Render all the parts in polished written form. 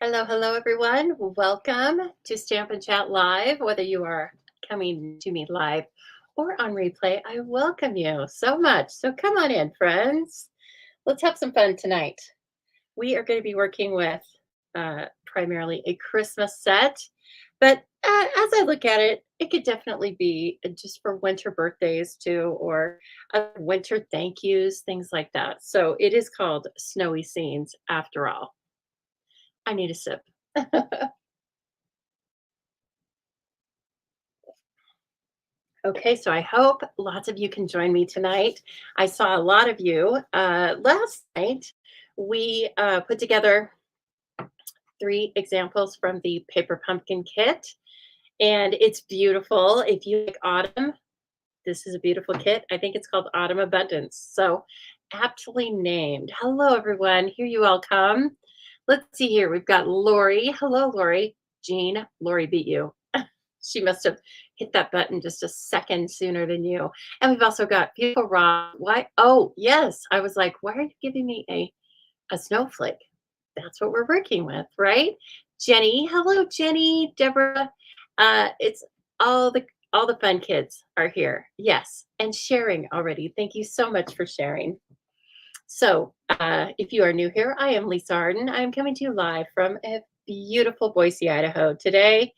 Hello, hello, everyone. Welcome to Stamp and Chat Live. Whether you are coming to me live or on replay, I welcome you so much. So come on in, friends. Let's have some fun tonight. We are going to be working with primarily a Christmas set, but as I look at it, it could definitely be just for winter birthdays too, or winter thank yous, things like that. So it is called Snowy Scenes after all. I need a sip. Okay, so I hope lots of you can join me tonight. I saw a lot of you last night. We put together three examples from the Paper Pumpkin Kit, and it's beautiful. If you like autumn, this is a beautiful kit. I think it's called Autumn Abundance. So, aptly named. Hello, everyone. Here you all come. Let's see here. We've got Lori. Hello, Lori. Jean, Lori beat you. She must have hit that button just a second sooner than you. And we've also got beautiful Rob. Why? Oh, yes. I was like, why are you giving me a snowflake? That's what we're working with, right? Jenny. Hello, Jenny. Deborah. It's all the fun kids are here. Yes. And sharing already. Thank you so much for sharing. So, if you are new here, I am Lisa Arden. I am coming to you live from a beautiful Boise, Idaho today,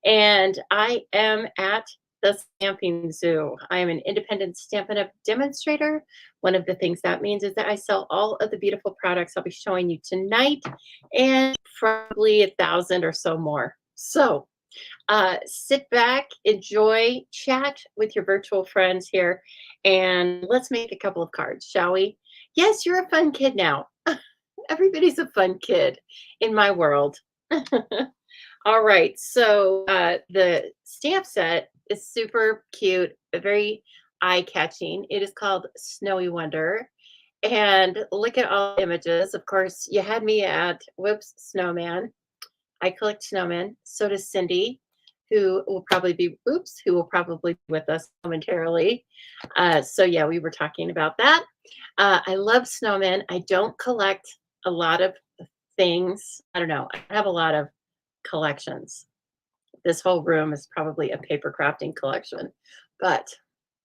and I am at the Stamping Zoo. I am an independent Stampin' Up! Demonstrator. One of the things that means is that I sell all of the beautiful products I'll be showing you tonight, and probably 1,000 or so more. So, sit back, enjoy, chat with your virtual friends here, and let's make a couple of cards, shall we? Yes, you're a fun kid now. Everybody's a fun kid in my world. All right, so the stamp set is super cute, very eye-catching. It is called Snowy Wonder. And look at all the images. Of course, you had me at Whoops Snowman. I collect snowmen. So does Cindy, who will probably be with us momentarily. So yeah, we were talking about that. I love snowmen. I don't collect a lot of things. I don't know. I have a lot of collections. This whole room is probably a paper crafting collection. But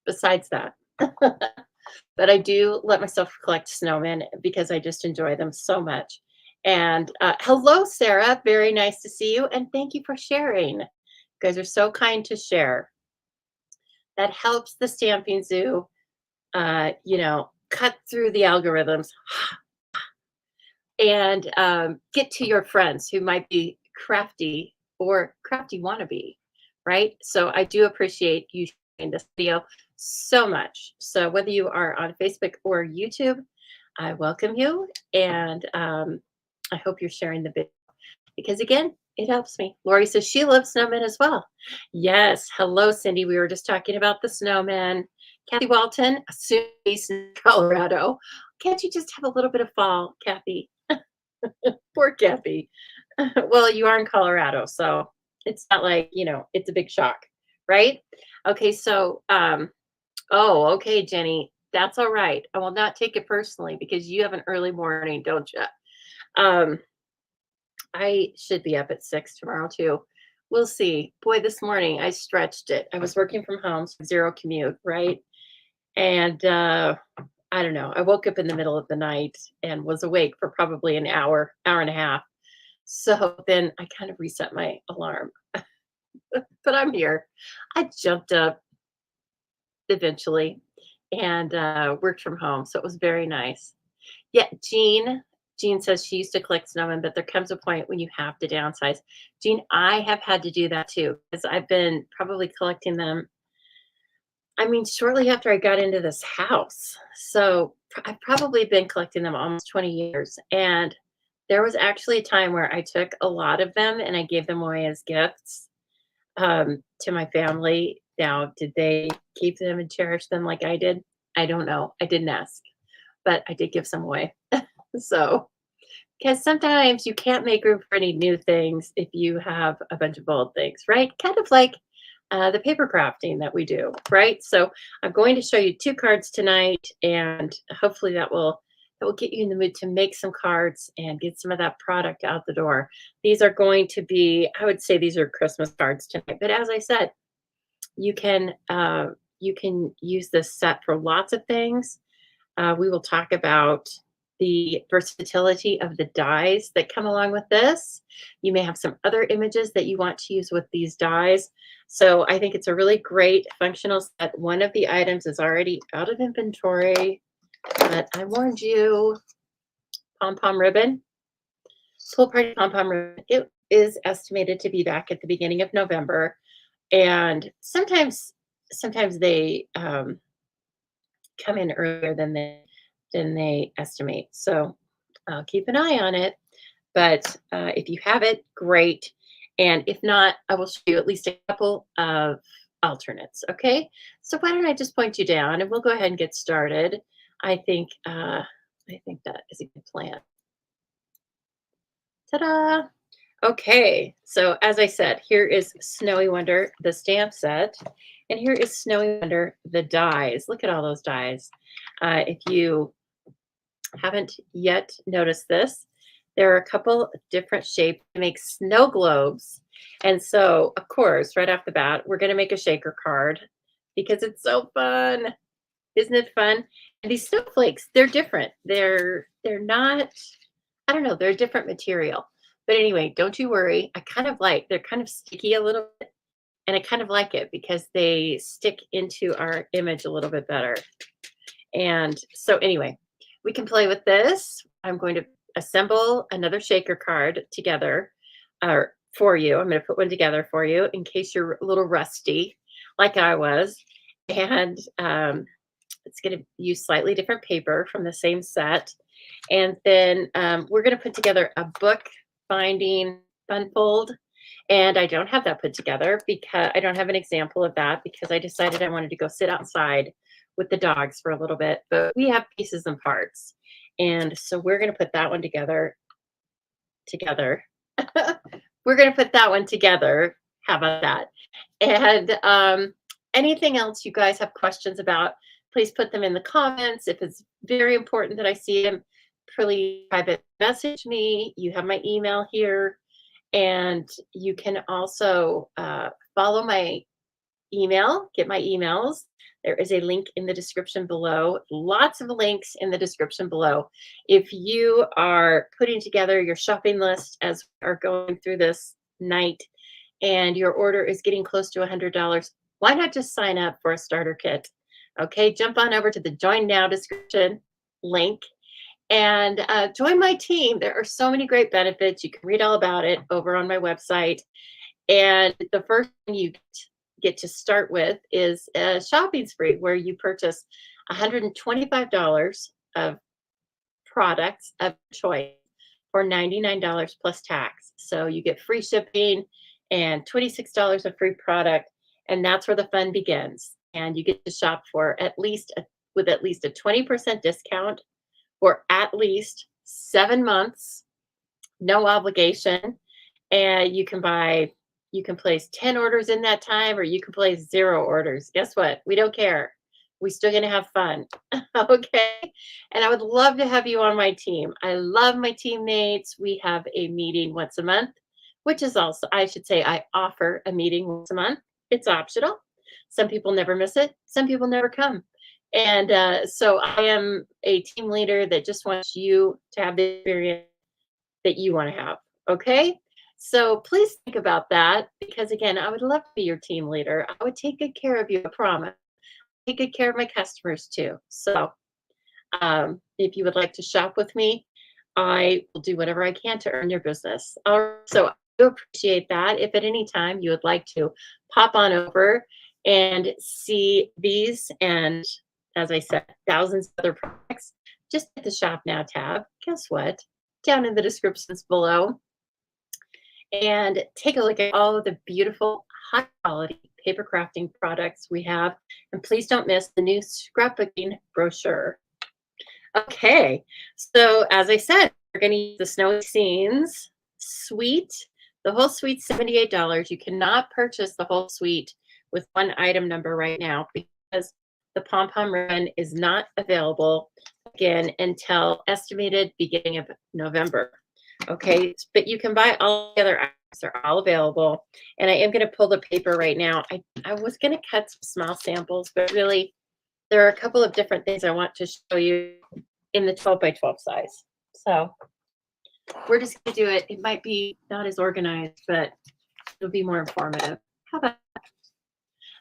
besides that, but I do let myself collect snowmen because I just enjoy them so much. And hello, Sarah. Very nice to see you. And thank you for sharing. You guys are so kind to share. That helps the Stamping Zoo, cut through the algorithms and get to your friends who might be crafty or crafty wannabe, right? So I do appreciate you sharing this video so much. So whether you are on Facebook or YouTube, I welcome you, and I hope you're sharing the video because again, it helps me. Lori says she loves snowmen as well. Yes. Hello, Cindy. We were just talking about the snowman. Kathy Walton, soon based in Colorado. Can't you just have a little bit of fall, Kathy? Poor Kathy. Well, you are in Colorado, so it's not like, it's a big shock, right? Okay, so oh, okay, Jenny. That's all right. I will not take it personally because you have an early morning, don't you? Um, I should be up at 6 tomorrow too. We'll see. Boy, this morning I stretched it. I was working from home, so zero commute, right? And I don't know. I woke up in the middle of the night and was awake for probably an hour, hour and a half. So then I kind of reset my alarm. But I'm here. I jumped up eventually and worked from home. So it was very nice. Yeah, Jean says she used to collect snowmen, but there comes a point when you have to downsize. Jean, I have had to do that too because I've been probably collecting them. I mean, shortly after I got into this house. So I've probably been collecting them almost 20 years. And there was actually a time where I took a lot of them and I gave them away as gifts to my family. Now, did they keep them and cherish them like I did? I don't know. I didn't ask, but I did give some away. So, because sometimes you can't make room for any new things if you have a bunch of old things, right? Kind of like the paper crafting that we do, right? So I'm going to show you two cards tonight, and hopefully that will that will get you in the mood to make some cards and get some of that product out the door. These are going to be, I would say these are Christmas cards tonight, but as I said, you can use this set for lots of things. We will talk about the versatility of the dies that come along with this. You may have some other images that you want to use with these dies. So I think it's a really great functional set. One of the items is already out of inventory, but I warned you, pom-pom ribbon, pool party pom-pom ribbon. It is estimated to be back at the beginning of November. And sometimes they come in earlier than they estimate. So I'll keep an eye on it. But if you have it, great. And if not, I will show you at least a couple of alternates. Okay. So why don't I just point you down and we'll go ahead and get started. I think that is a good plan. Ta-da! Okay, so as I said, here is Snowy Wonder, the stamp set, and here is Snowy Wonder, the dies. Look at all those dies. If you haven't yet noticed this, there are a couple different shapes to make snow globes. And so, of course, right off the bat, we're going to make a shaker card because it's so fun. Isn't it fun? And these snowflakes, they're different. They're not, I don't know, they're a different material. But anyway, don't you worry. They're kind of sticky a little bit. And I kind of like it because they stick into our image a little bit better. And so anyway, we can play with this. I'm going to assemble another shaker card together for you. I'm going to put one together for you in case you're a little rusty like I was. And it's going to use slightly different paper from the same set. And then we're going to put together a book binding fun fold, and I don't have that put together because I don't have an example of that because I decided I wanted to go sit outside with the dogs for a little bit, but we have pieces and parts, and so we're going to put that one together. We're going to put that one together. How about that? And anything else you guys have questions about, please put them in the comments. If it's very important that I see them, please private message me. You have my email here, and you can also follow my email, get my emails. There is a link in the description below. Lots of links in the description below. If you are putting together your shopping list as we are going through this night and your order is getting close to $100, why not just sign up for a starter kit? Okay, jump on over to the Join Now description link and join my team. There are so many great benefits. You can read all about it over on my website. And the first thing you get to start with is a shopping spree where you purchase $125 of products of choice for $99 plus tax. So you get free shipping and $26 of free product. And that's where the fun begins. And you get to shop for with at least a 20% discount for at least 7 months, no obligation. And you can place 10 orders in that time, or you can place 0 orders. Guess what? We don't care. We're still going to have fun. Okay. And I would love to have you on my team. I love my teammates. We have a meeting once a month, which is also, I should say, I offer a meeting once a month. It's optional. Some people never miss it. Some people never come. And so I am a team leader that just wants you to have the experience that you want to have. Okay. So please think about that because, again, I would love to be your team leader. I would take good care of you, I promise. Take good care of my customers too. So if you would like to shop with me, I will do whatever I can to earn your business. So I do appreciate that. If at any time you would like to pop on over and see these and, as I said, thousands of other products, just hit the Shop Now tab. Guess what? Down in the descriptions below. And take a look at all of the beautiful, high quality paper crafting products we have. And please don't miss the new scrapbooking brochure. Okay, so as I said, we're going to use the Snowy Scenes suite. The whole suite's $78. You cannot purchase the whole suite with one item number right now because The pom-pom ribbon is not available again until estimated beginning of November. Okay, but you can buy all the other items. They're all available. And I am going to pull the paper right now. I was going to cut some small samples, but really there are a couple of different things I want to show you in the 12 by 12 size. So we're just going to do it. It might be not as organized, but it'll be more informative. How about that?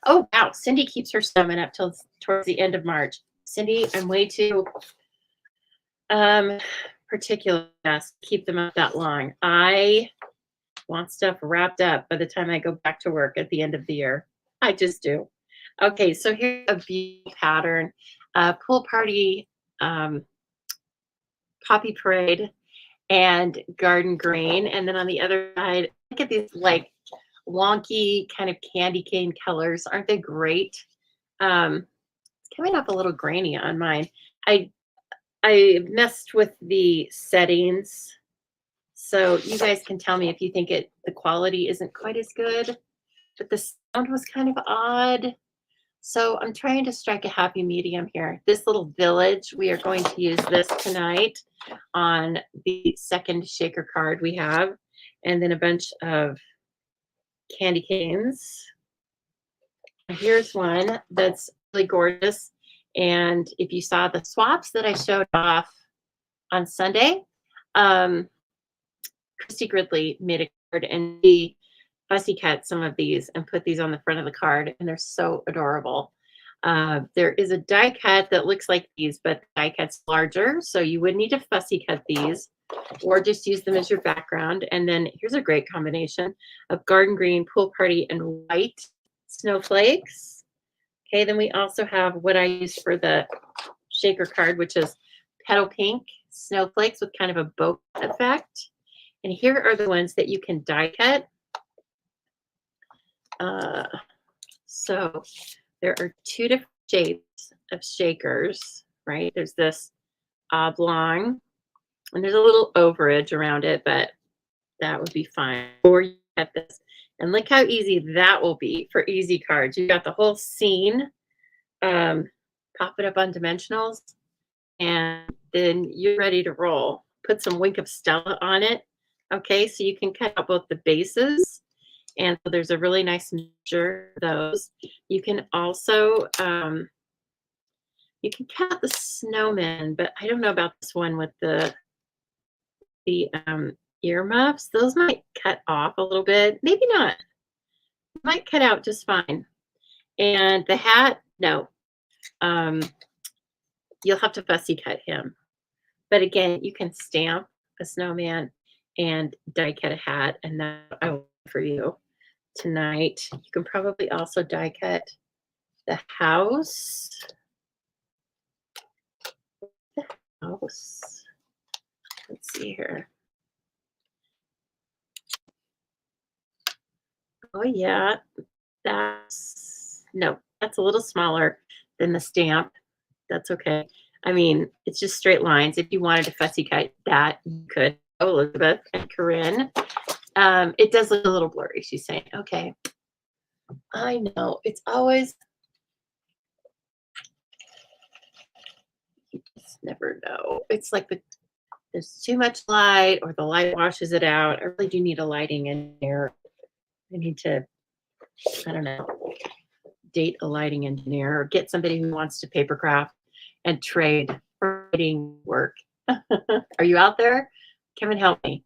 Oh, wow. Cindy keeps her snowman up till towards the end of March. Cindy, I'm way too particular to keep them up that long. I want stuff wrapped up by the time I go back to work at the end of the year. I just do. Okay, so here's a beauty pattern. Pool party, poppy parade, and garden green. And then on the other side, look at these like wonky kind of candy cane colors. Aren't they great? It's coming up a little grainy on mine. I messed with the settings, so you guys can tell me if you think the quality isn't quite as good, but the sound was kind of odd. So I'm trying to strike a happy medium here. This little village, we are going to use this tonight on the second shaker card we have, and then a bunch of candy canes. Here's one that's really gorgeous. And if you saw the swaps that I showed off on Sunday, Christy Gridley made a card and she fussy cut some of these and put these on the front of the card, and they're so adorable. There is a die cut that looks like these, but the die cut's larger, so you would need to fussy cut these or just use them as your background. And then here's a great combination of garden green, pool party, and white snowflakes. Okay, then we also have what I use for the shaker card, which is petal pink snowflakes with kind of a bow effect. And here are the ones that you can die cut. So there are two different shapes of shakers, right? There's this oblong, and there's a little overage around it, but that would be fine. Or you get this. And look how easy that will be for easy cards. You got the whole scene. Pop it up on dimensionals, and then you're ready to roll. Put some Wink of Stella on it. Okay, so you can cut out both the bases, and so there's a really nice mixture of those. You can also you can cut the snowman, but I don't know about this one with the earmuffs. Those might cut off a little bit. Maybe not. Might cut out just fine. And the hat, no. You'll have to fussy cut him. But again, you can stamp a snowman and die cut a hat, and that I will for you tonight. You can probably also die cut the house. Let's see here. Oh yeah, that's a little smaller than the stamp. That's okay. I mean, it's just straight lines. If you wanted to fussy cut that, you could. Oh, Elizabeth and Corinne. It does look a little blurry, she's saying. Okay. I know. It's always, you just never know. It's like there's too much light or the light washes it out. I really do need a lighting engineer. I need to, I don't know, date a lighting engineer or get somebody who wants to paper craft and trade for writing work. Are you out there? Come and help me.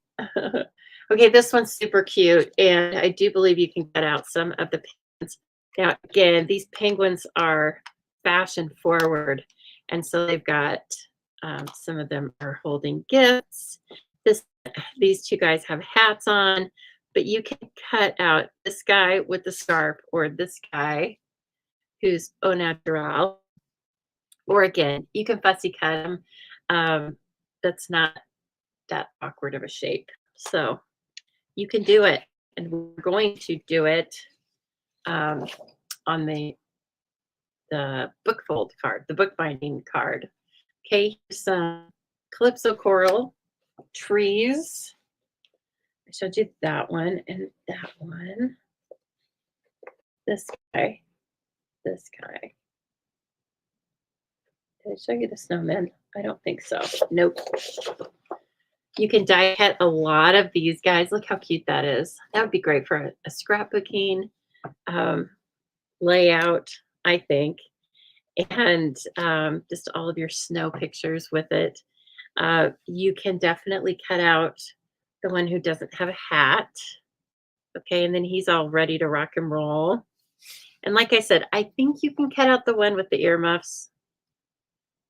Okay, this one's super cute, and I do believe you can cut out some of the pins. Now, again, these penguins are fashion forward, and so they've got some of them are holding gifts. These two guys have hats on, but you can cut out this guy with the scarf or this guy who's au naturel. Or again, you can fussy cut them. That's not that awkward of a shape. So you can do it. And we're going to do it on the book fold card, the bookbinding card. Okay, here's some Calypso Coral trees. I showed you that one and that one. This guy. This guy. Did I show you the snowmen? I don't think so. Nope. You can die cut a lot of these guys. Look how cute that is. That would be great for a scrapbooking layout, I think. And just all of your snow pictures with it. You can definitely cut out the one who doesn't have a hat. Okay, and then he's all ready to rock and roll. And like I said, I think you can cut out the one with the earmuffs.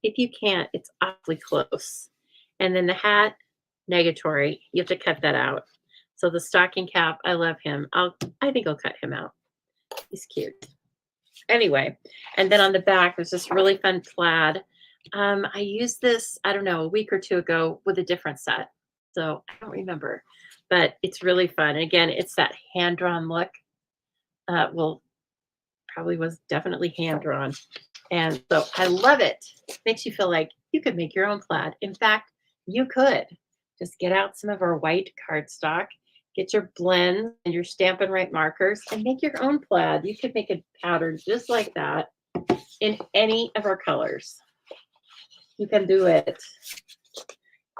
If you can't, it's awfully close. And then the hat, negatory. You have to cut that out. So the stocking cap, I love him. I think I'll cut him out. He's cute. Anyway, and then on the back, there's this really fun plaid. I used this, I don't know, a week or two ago with a different set. So I don't remember, but it's really fun. And again, it's that hand-drawn look. Well, probably was definitely hand-drawn. And so I love it. Makes you feel like you could make your own plaid. In fact, you could just get out some of our white cardstock, get your blends and your Stampin' Right markers, and make your own plaid. You could make a pattern just like that in any of our colors. You can do it.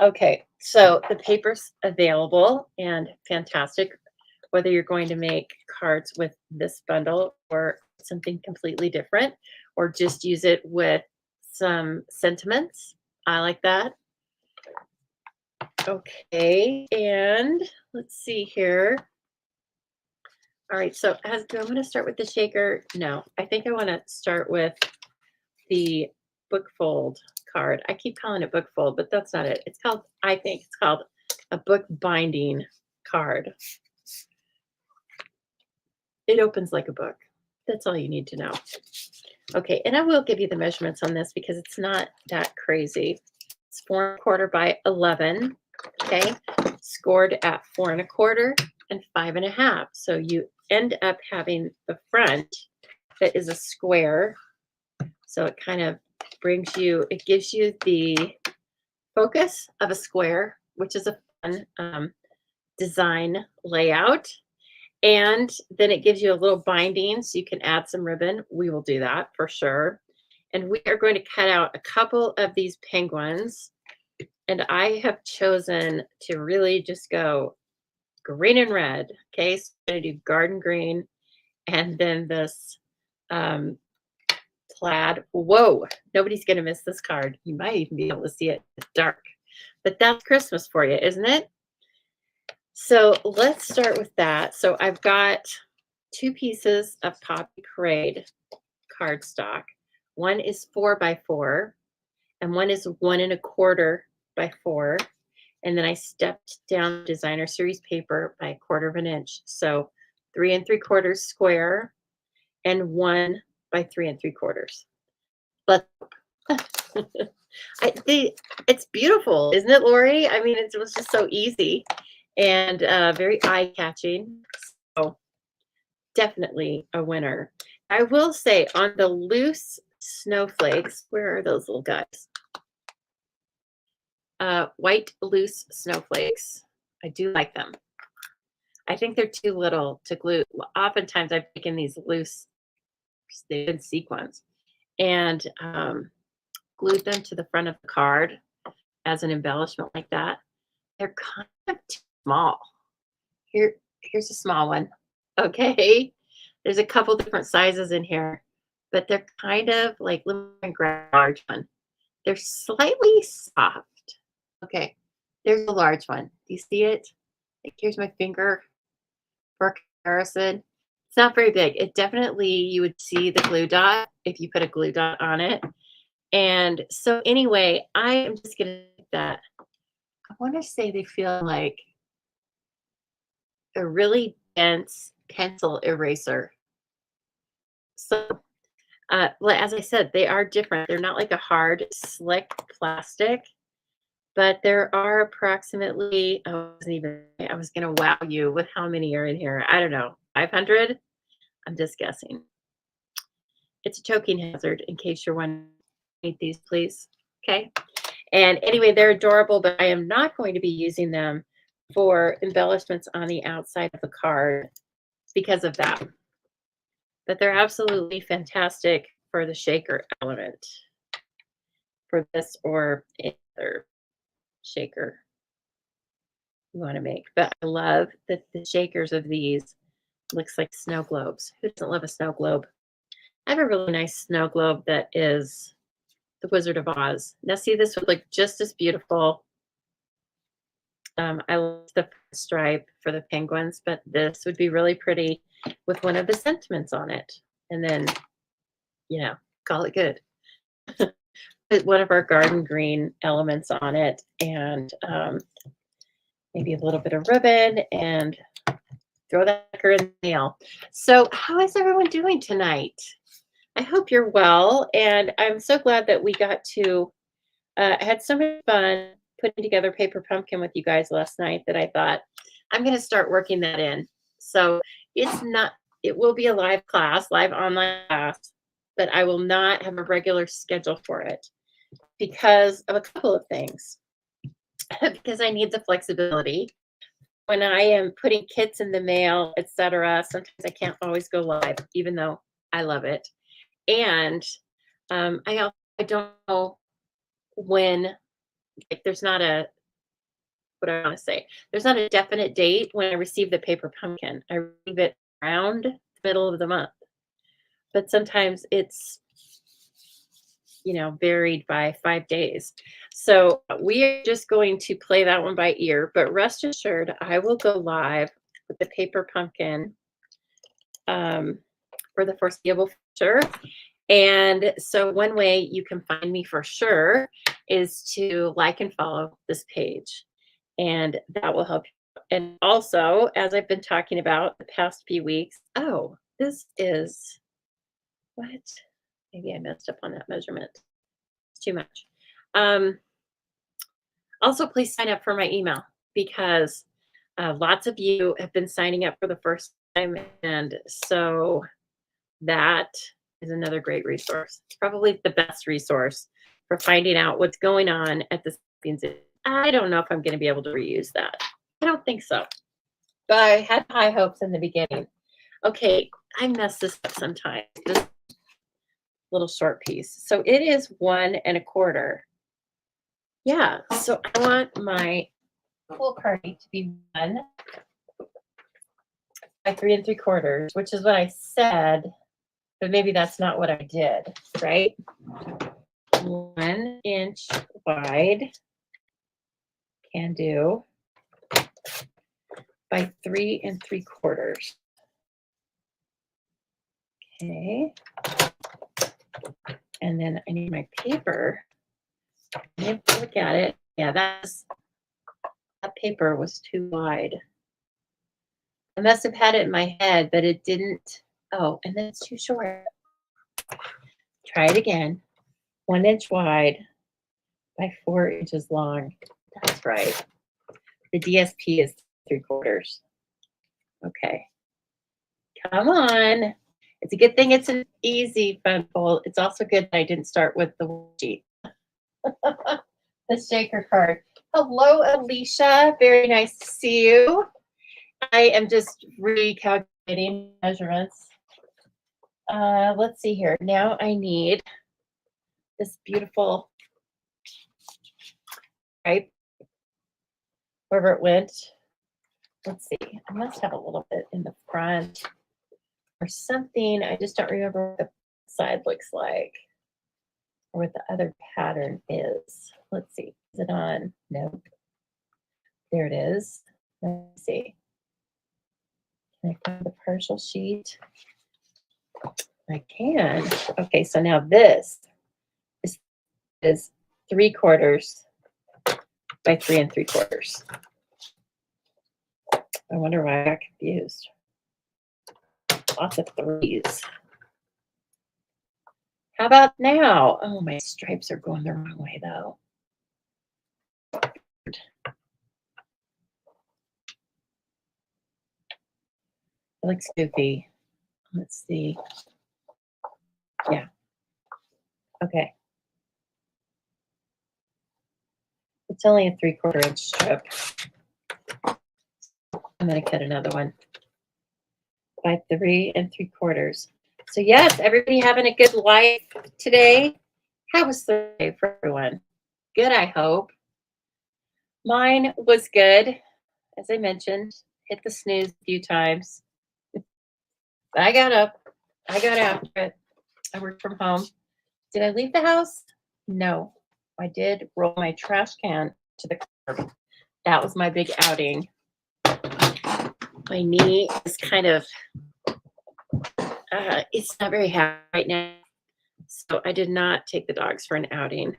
Okay, so the paper's available and fantastic, whether you're going to make cards with this bundle or something completely different, or just use it with some sentiments. I like that. Okay, and let's see here. All right, so do I want to start with the shaker? No, I think I want to start with the book fold card. I keep calling it book fold, but that's not it. It's called, I think it's called a book binding card. It opens like a book. That's all you need to know. Okay, and I will give you the measurements on this because it's not that crazy. It's 4 1/4 by 11. Okay, scored at 4 1/4 and 5 1/2. So you end up having the front that is a square. So it kind of brings you, it gives you the focus of a square, which is a fun design layout. And then it gives you a little binding so you can add some ribbon. We will do that for sure. And we are going to cut out a couple of these penguins. And I have chosen to really just go green and red. Okay, so I'm going to do garden green and then this plaid. Whoa, nobody's going to miss this card. You might even be able to see it. It's dark. But that's Christmas for you, isn't it? So let's start with that. So I've got 2 pieces of Poppy Parade cardstock. One is 4 by 4 and one is 1 1/4 by 4. And then I stepped down designer series paper by 1/4 inch. So 3 3/4 square and 1 by 3 3/4. But it's beautiful, isn't it, Lori? I mean, it was just so easy and very eye-catching. So definitely a winner. I will say on the loose snowflakes, where are those little guys? White loose snowflakes. I do like them. I think they're too little to glue. Oftentimes I've taken these loose, they've been sequins, and glued them to the front of the card as an embellishment like that. They're kind of too small. Here's a small one. Okay. There's a couple different sizes in here, but they're kind of like, let me grab a large one. They're slightly soft. Okay, there's a large one. Do you see it? Like, here's my finger for comparison. It's not very big. It definitely, you would see the glue dot if you put a glue dot on it. And so anyway, I am just going to take that. I want to say they feel like a really dense pencil eraser. So as I said, they are different. They're not like a hard, slick plastic. But there are approximately, I was going to wow you with how many are in here. I don't know, 500? I'm just guessing. It's a choking hazard in case you're wondering. Eat these, please. Okay. And anyway, they're adorable, but I am not going to be using them for embellishments on the outside of the card because of that. But they're absolutely fantastic for the shaker element. for this or any other shaker you want to make. But I love that the shakers of these looks like snow globes. Who doesn't love a snow globe? I have a really nice snow globe that is the Wizard of Oz. Now see, this would look just as beautiful. I love the stripe for the penguins, but this would be really pretty with one of the sentiments on it. And then, you know, call it good. Put one of our garden green elements on it and maybe a little bit of ribbon and throw that sucker in the mail. So how is everyone doing tonight? I hope you're well. And I'm so glad that we got to, I had so much fun putting together Paper Pumpkin with you guys last night that I thought I'm going to start working that in. So it's not, it will be a live class, live online class, but I will not have a regular schedule for it because of a couple of things. Because I need the flexibility. When I am putting kits in the mail, etc., sometimes I can't always go live, even though I love it. And I don't know when, like, there's not a, what I want to say, there's not a definite date when I receive the Paper Pumpkin. I receive it around the middle of the month, but sometimes it's, you know, varied by 5 days. So we are just going to play that one by ear, but rest assured, I will go live with the Paper Pumpkin for the foreseeable future. And so one way you can find me for sure is to like and follow this page. And that will help you. And also, as I've been talking about the past few weeks, oh, this is, what? Maybe I messed up on that measurement. It's too much. Also, please sign up for my email because lots of you have been signing up for the first time. And so that is another great resource. It's probably the best resource for finding out what's going on at the Zoo. I don't know if I'm going to be able to reuse that. I don't think so. But I had high hopes in the beginning. Okay, I mess this up sometimes. This little short piece. So it is 1 1/4. Yeah, so I want my full party to be 1 by 3 3/4, which is what I said, but maybe that's not what I did, right? 1 inch wide, can do, by 3 3/4. Okay. And then I need my paper. Look at it. Yeah, that paper was too wide. I must have had it in my head, but it didn't. Oh, and then it's too short. Try it again. 1 inch wide by 4 inches long. That's right. The DSP is 3/4. Okay. Come on. It's a good thing it's an easy fun fold. It's also good that I didn't start with the worksheet. The shaker card. Hello, Alicia. Very nice to see you. I am just recalculating measurements. Let's see here. Now I need this beautiful stripe, wherever it went. Let's see. I must have a little bit in the front or something. I just don't remember what the side looks like or what the other pattern is. Let's see. Is it on? Nope. There it is. Let's see. Can I find the partial sheet? I can. Okay, so now this is 3/4 by 3 3/4. I wonder why I got confused. Lots of threes. How about now? Oh, my stripes are going the wrong way though. It looks goofy. Let's see. Yeah. Okay. It's only a 3/4 inch strip. I'm going to cut another one by 3 3/4. So yes, everybody having a good life today. How was Thursday for everyone? Good, I hope. Mine was good. As I mentioned, hit the snooze a few times. I got up. I got after it. I worked from home. Did I leave the house? No. I did roll my trash can to the curb. That was my big outing. My knee is kind of, it's not very happy right now. So I did not take the dogs for an outing.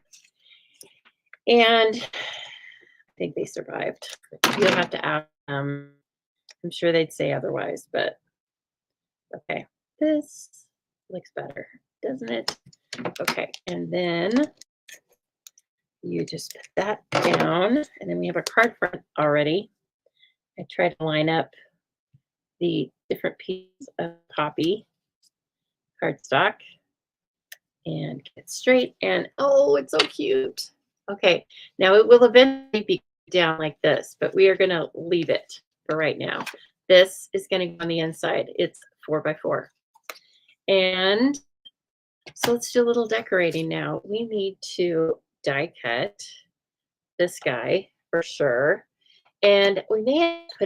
And I think they survived. You'll have to ask them. I'm sure they'd say otherwise, but okay. This looks better, doesn't it? Okay, and then you just put that down, and then we have a card front already. I tried to line up the different pieces of poppy cardstock and get it straight, and oh, it's so cute. Okay, now it will eventually be down like this, but we are going to leave it for right now. This is going to go on the inside. It's 4x4. And so let's do a little decorating now. We need to die cut this guy for sure. And we may end up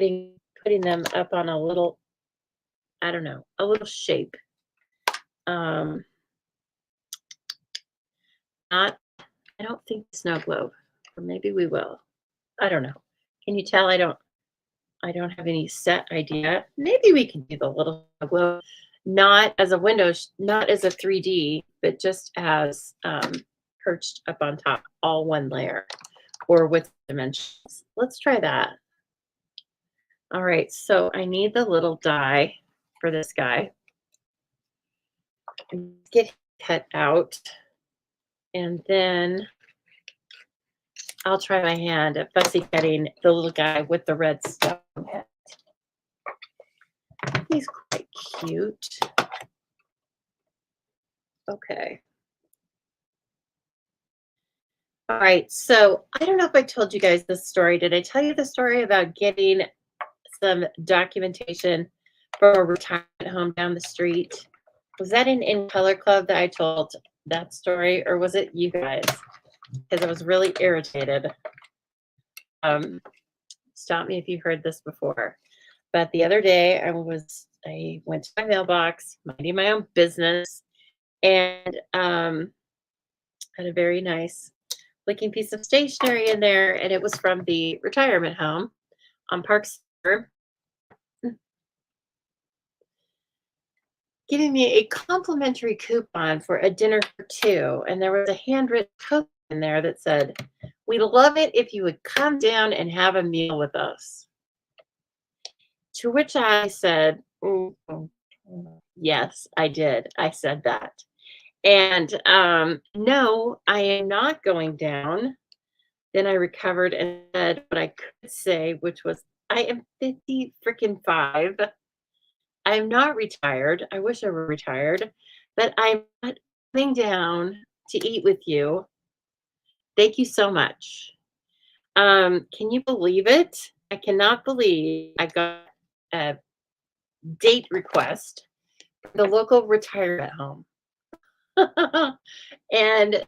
putting them up on a little, I don't know, a little shape. I don't think snow globe, or maybe we will. I don't know. Can you tell I don't have any set idea? Maybe we can do the little snow globe, not as a window, not as a 3D, but just as perched up on top, all one layer, or with dimensions. Let's try that. All right, so I need the little die for this guy. Get cut out, and then I'll try my hand at fussy cutting the little guy with the red stone head. He's quite cute. Okay. All right, so I don't know if I told you guys this story. Did I tell you the story about getting some documentation for a retirement home down the street? Was that in Color Club that I told that story, or was it you guys? Because I was really irritated. Stop me if you've heard this before. But the other day I went to my mailbox, minding my own business, and had a very nice looking piece of stationery in there, and it was from the retirement home on Park Center, giving me a complimentary coupon for a dinner for two. And there was a handwritten coupon in there that said, "We'd love it if you would come down and have a meal with us." To which I said, yes, I did. I said that. And no, I am not going down. Then I recovered and said what I could say, which was, I am 50 freaking 5. I'm not retired. I wish I were retired, but I'm not coming down to eat with you. Thank you so much. Can you believe it? I cannot believe I got a date request for the local retirement home. And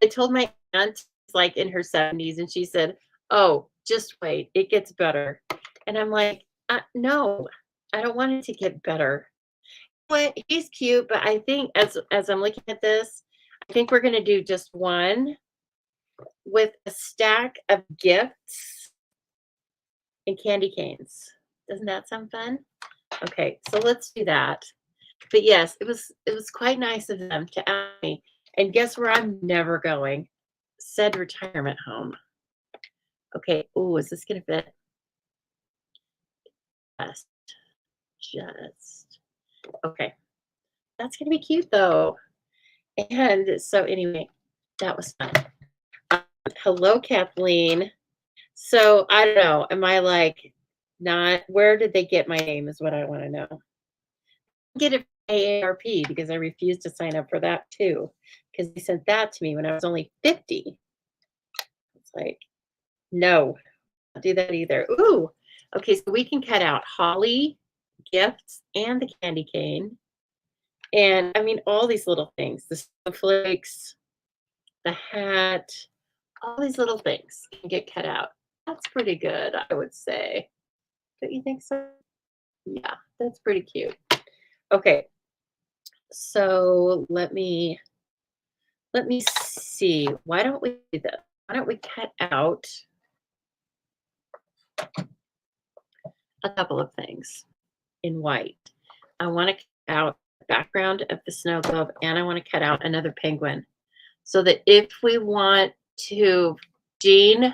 I told my aunt, like in her 70s, and she said, "Oh, just wait, it gets better." And I'm like, no, I don't want it to get better. But he's cute, but I think as I'm looking at this, I think we're going to do just one with a stack of gifts and candy canes. Doesn't that sound fun? Okay, so let's do that. But yes, it was quite nice of them to ask me. And guess where I'm never going? Said retirement home. Okay. Oh, is this gonna fit? Just okay. That's gonna be cute though. And so anyway, that was fun. Hello, Kathleen. So I don't know. Am I like not? Where did they get my name? Is what I want to know. Get it AARP because I refused to sign up for that too, because they sent that to me when I was only 50. It's like, no, I'll do that either. Ooh, okay, so we can cut out holly, gifts, and the candy cane. And I mean, all these little things, the snowflakes. the hat, all these little things can get cut out. That's pretty good, I would say. Don't you think so? Yeah, that's pretty cute. Okay, so let me see. Why don't we do this? Why don't we cut out a couple of things in white? I want to cut out the background of the snow globe, and I want to cut out another penguin so that if we want to, Jean,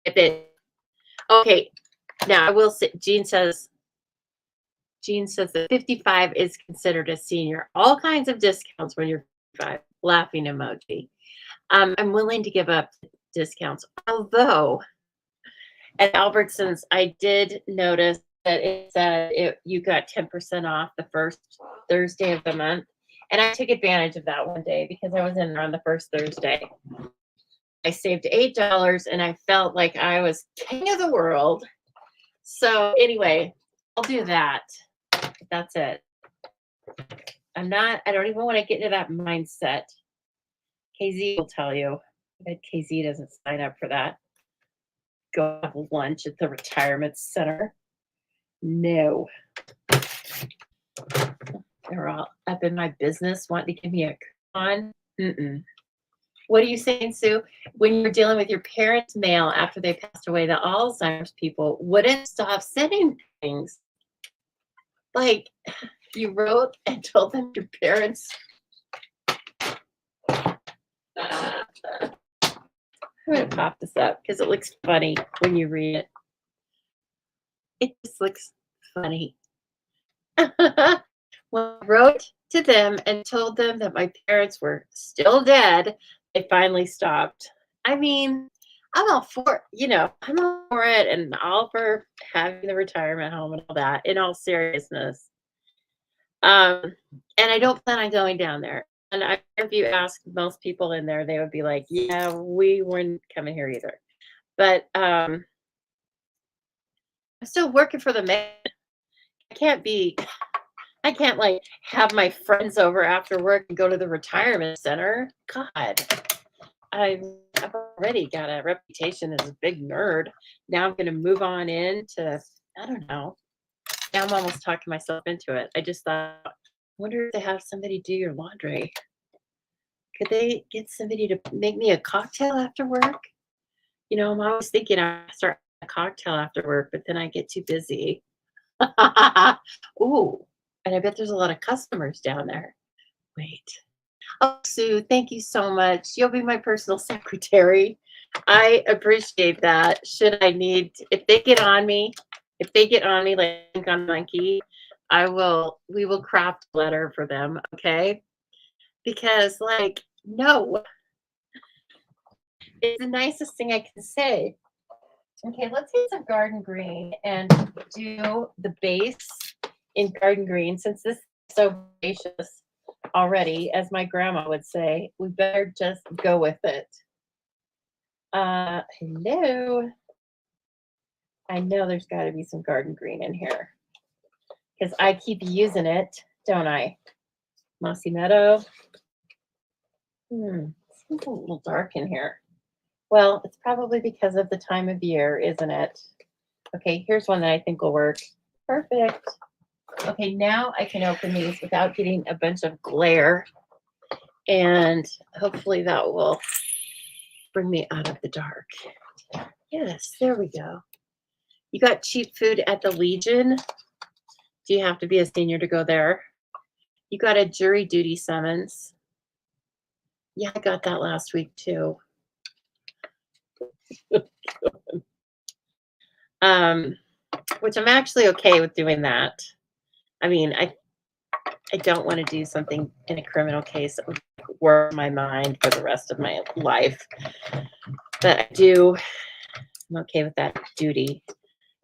if it, okay, now I will say, Jean says that 55 is considered a senior. All kinds of discounts when you're 55. Laughing emoji. I'm willing to give up discounts, although at Albertsons, I did notice that it said you got 10% off the first Thursday of the month. And I took advantage of that one day because I was in there on the first Thursday. I saved $8 and I felt like I was king of the world. So anyway, I'll do that. That's it. I don't even want to get into that mindset. KZ will tell you that KZ doesn't sign up for that. Go have lunch at the retirement center. No. They're all up in my business wanting to give me a coupon. What are you saying, Sue? When you're dealing with your parents' mail after they passed away, the Alzheimer's people wouldn't stop sending things. Like you wrote and told them your parents. I'm going to pop this up because it looks funny when you read it. It just looks funny. When I wrote to them and told them that my parents were still dead, they finally stopped. I mean, I'm all for, I'm all for it and all for having the retirement home and all that, in all seriousness. And I don't plan on going down there. And if you ask most people in there, they would be like, yeah, we weren't coming here either. But I'm still working for the man. I can't like have my friends over after work and go to the retirement center. God, I've already got a reputation as a big nerd. Now I'm going to move on into, I don't know. Now I'm almost talking myself into it. I just thought, I wonder if they have somebody do your laundry. Could they get somebody to make me a cocktail after work? I'm always thinking I start a cocktail after work, but then I get too busy. Ooh, and I bet there's a lot of customers down there. Wait. Oh, Sue, thank you so much. You'll be my personal secretary. I appreciate that. If they get on me like on Monkey, we will craft a letter for them, okay? Because no, it's the nicest thing I can say. Okay, let's get some garden green and do the base in garden green. Since this is so gracious already, as my grandma would say, we better just go with it. Hello. I know there's got to be some garden green in here because I keep using it, don't I? Mossy Meadow. Seems a little dark in here. Well, it's probably because of the time of year, isn't it? Okay, here's one that I think will work. Perfect. Okay, now I can open these without getting a bunch of glare. And hopefully that will bring me out of the dark. Yes, there we go. You got cheap food at the Legion? Do you have to be a senior to go there? You got a jury duty summons? Yeah, I got that last week too. Which I'm actually okay with doing that. I mean, I don't want to do something in a criminal case that would work my mind for the rest of my life. But I'm okay with that duty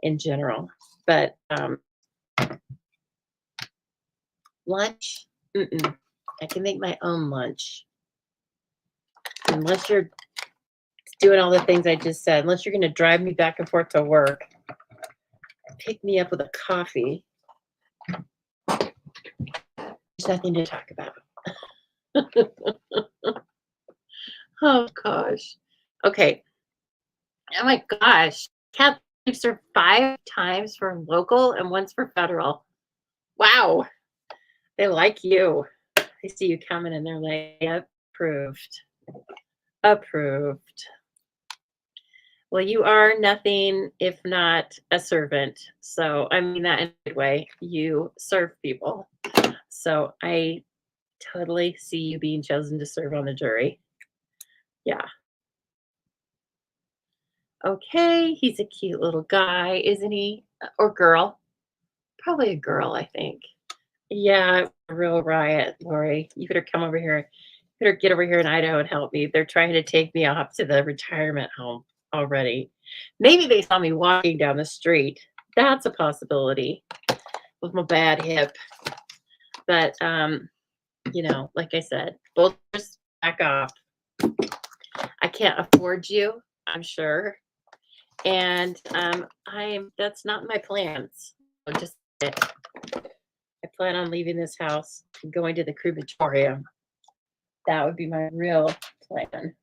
in general. But lunch, I can make my own lunch. Unless you're doing all the things I just said, unless you're going to drive me back and forth to work, pick me up with a coffee. There's nothing to talk about. Oh gosh. Okay. Oh my gosh. Cat leaves are 5 times for local and once for federal. Wow. They like you. I see you coming and they're like, yep, approved. Approved. Well, you are nothing if not a servant. So I mean that in a good way. You serve people. So I totally see you being chosen to serve on the jury. Yeah. Okay. He's a cute little guy, isn't he? Or girl? Probably a girl, I think. Yeah, a real riot, Lori. You better come over here. You better get over here in Idaho and help me. They're trying to take me off to the retirement home already. Maybe they saw me walking down the street. That's a possibility with my bad hip. But you know, like I said, both just back off. I can't afford you, I'm sure. And that's not my plans. So just I plan on leaving this house and going to the crematorium. That would be my real plan.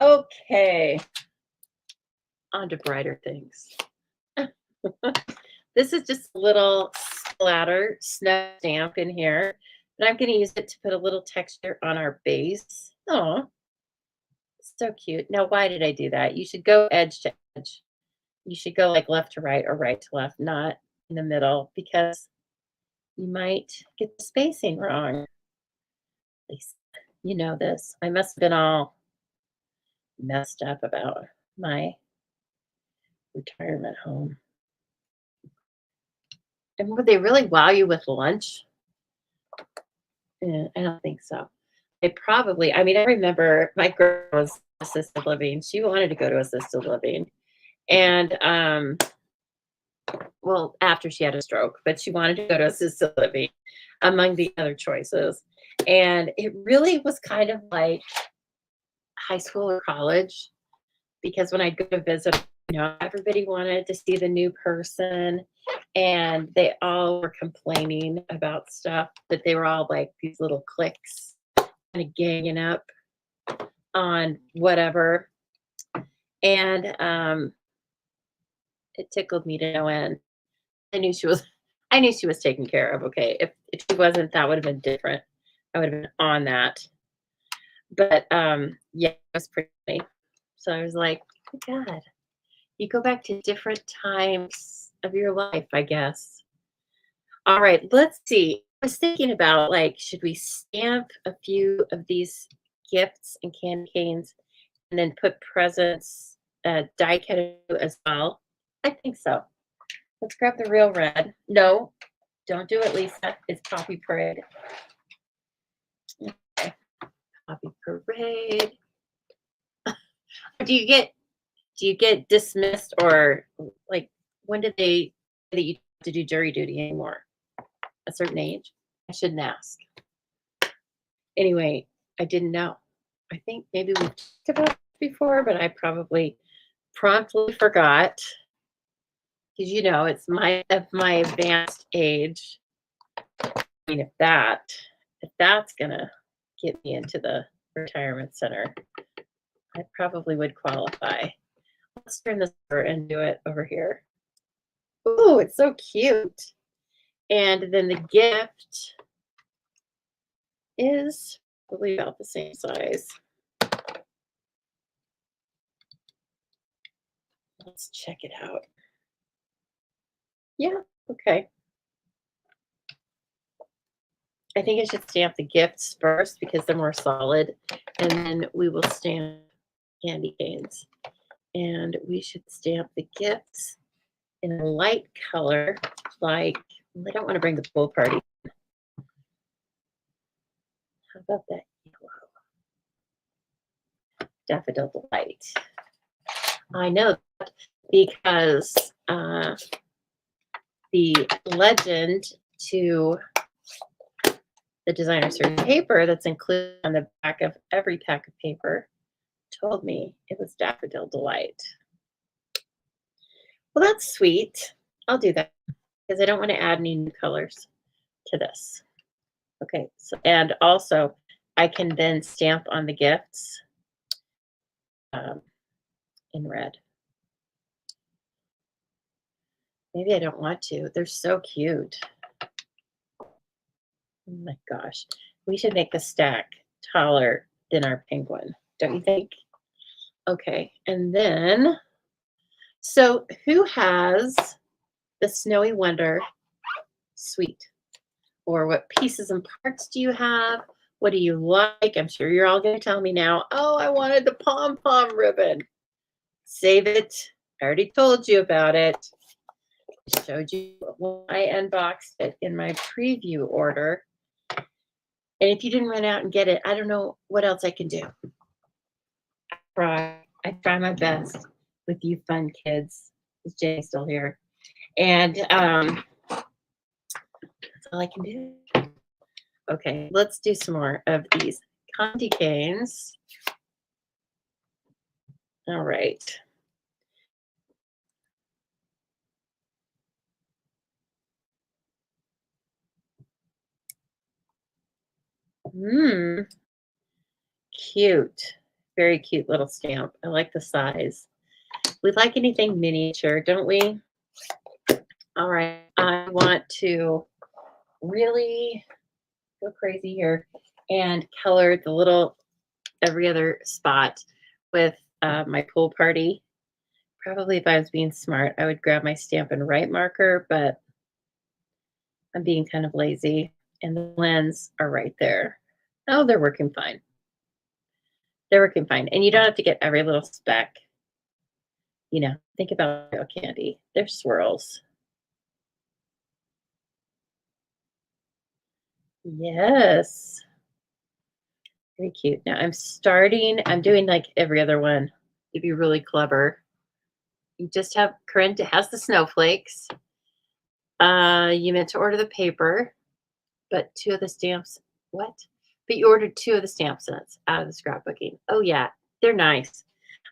Okay, on to brighter things. This is just a little splatter snow stamp in here, but I'm going to use it to put a little texture on our base. Oh, so cute. Now, why did I do that? You should go edge to edge. You should go like left to right or right to left, not in the middle, because you might get the spacing wrong. At least you know this. I must have been all messed up about my retirement home. And would they really wow you with lunch? I don't think so. They probably, I mean, I remember my girl was assisted living. She wanted to go to assisted living. And well, after she had a stroke, but she wanted to go to assisted living among the other choices. And it really was kind of like high school or college, because when I'd go to visit, you know, everybody wanted to see the new person and they all were complaining about stuff, but they were all like these little cliques kind of ganging up on whatever. And it tickled me to no end. I knew she was taken care of. Okay. If she wasn't, that would have been different. I would have been on that. But yeah, it was pretty funny. So I was like, oh God, you go back to different times of your life, I guess. All right, let's see. I was thinking about like, should we stamp a few of these gifts and candy canes and then put presents, die cut as well? I think so. Let's grab the real red. No, don't do it, Lisa. It's Poppy Parade. Okay. Poppy Parade. Do you get dismissed, or like when did they say that you have to do jury duty anymore? A certain age? I shouldn't ask. Anyway, I didn't know. I think maybe we talked about it before, but I probably promptly forgot. Because you know, it's my advanced age. I mean, if that's gonna get me into the retirement center, I probably would qualify. Let's turn this over and do it over here. Ooh, it's so cute. And then the gift is probably about the same size. Let's check it out. Yeah, okay. I think I should stamp the gifts first because they're more solid, and then we will stamp candy canes. And we should stamp the gifts in a light color, like, I don't want to bring the pool party. How about that yellow? Daffodil Delight. I know that because the legend to the designer certain paper that's included on the back of every pack of paper told me it was Daffodil Delight. Well, that's sweet. I'll do that because I don't want to add any new colors to this. Okay, so and also I can then stamp on the gifts in red. Maybe I don't want to. They're so cute. Oh my gosh. We should make the stack taller than our penguin, don't you think? Okay, and then, so who has the Snowy Wonder suite? Or what pieces and parts do you have? What do you like? I'm sure you're all going to tell me now, oh, I wanted the pom-pom ribbon. Save it. I already told you about it. I showed you when I unboxed it in my preview order. And if you didn't run out and get it, I don't know what else I can do. I try my best with you fun kids. Is Jay still here? And that's all I can do. Okay, let's do some more of these candy canes. All right. Cute. Very cute little stamp. I like the size. We like anything miniature, don't we? All right. I want to really go crazy here and color the little every other spot with my pool party. Probably if I was being smart, I would grab my Stampin' Write marker, but I'm being kind of lazy. And the lens are right there. Oh, they're working fine. They're working fine. And you don't have to get every little speck. You know, think about real candy. They're swirls. Yes. Very cute. Now I'm doing like every other one to be really clever. You just have, Corinne has the snowflakes. You meant to order the paper, but 2 of the stamps, what? But you ordered 2 of the stamp sets out of the scrapbooking. Oh yeah, they're nice.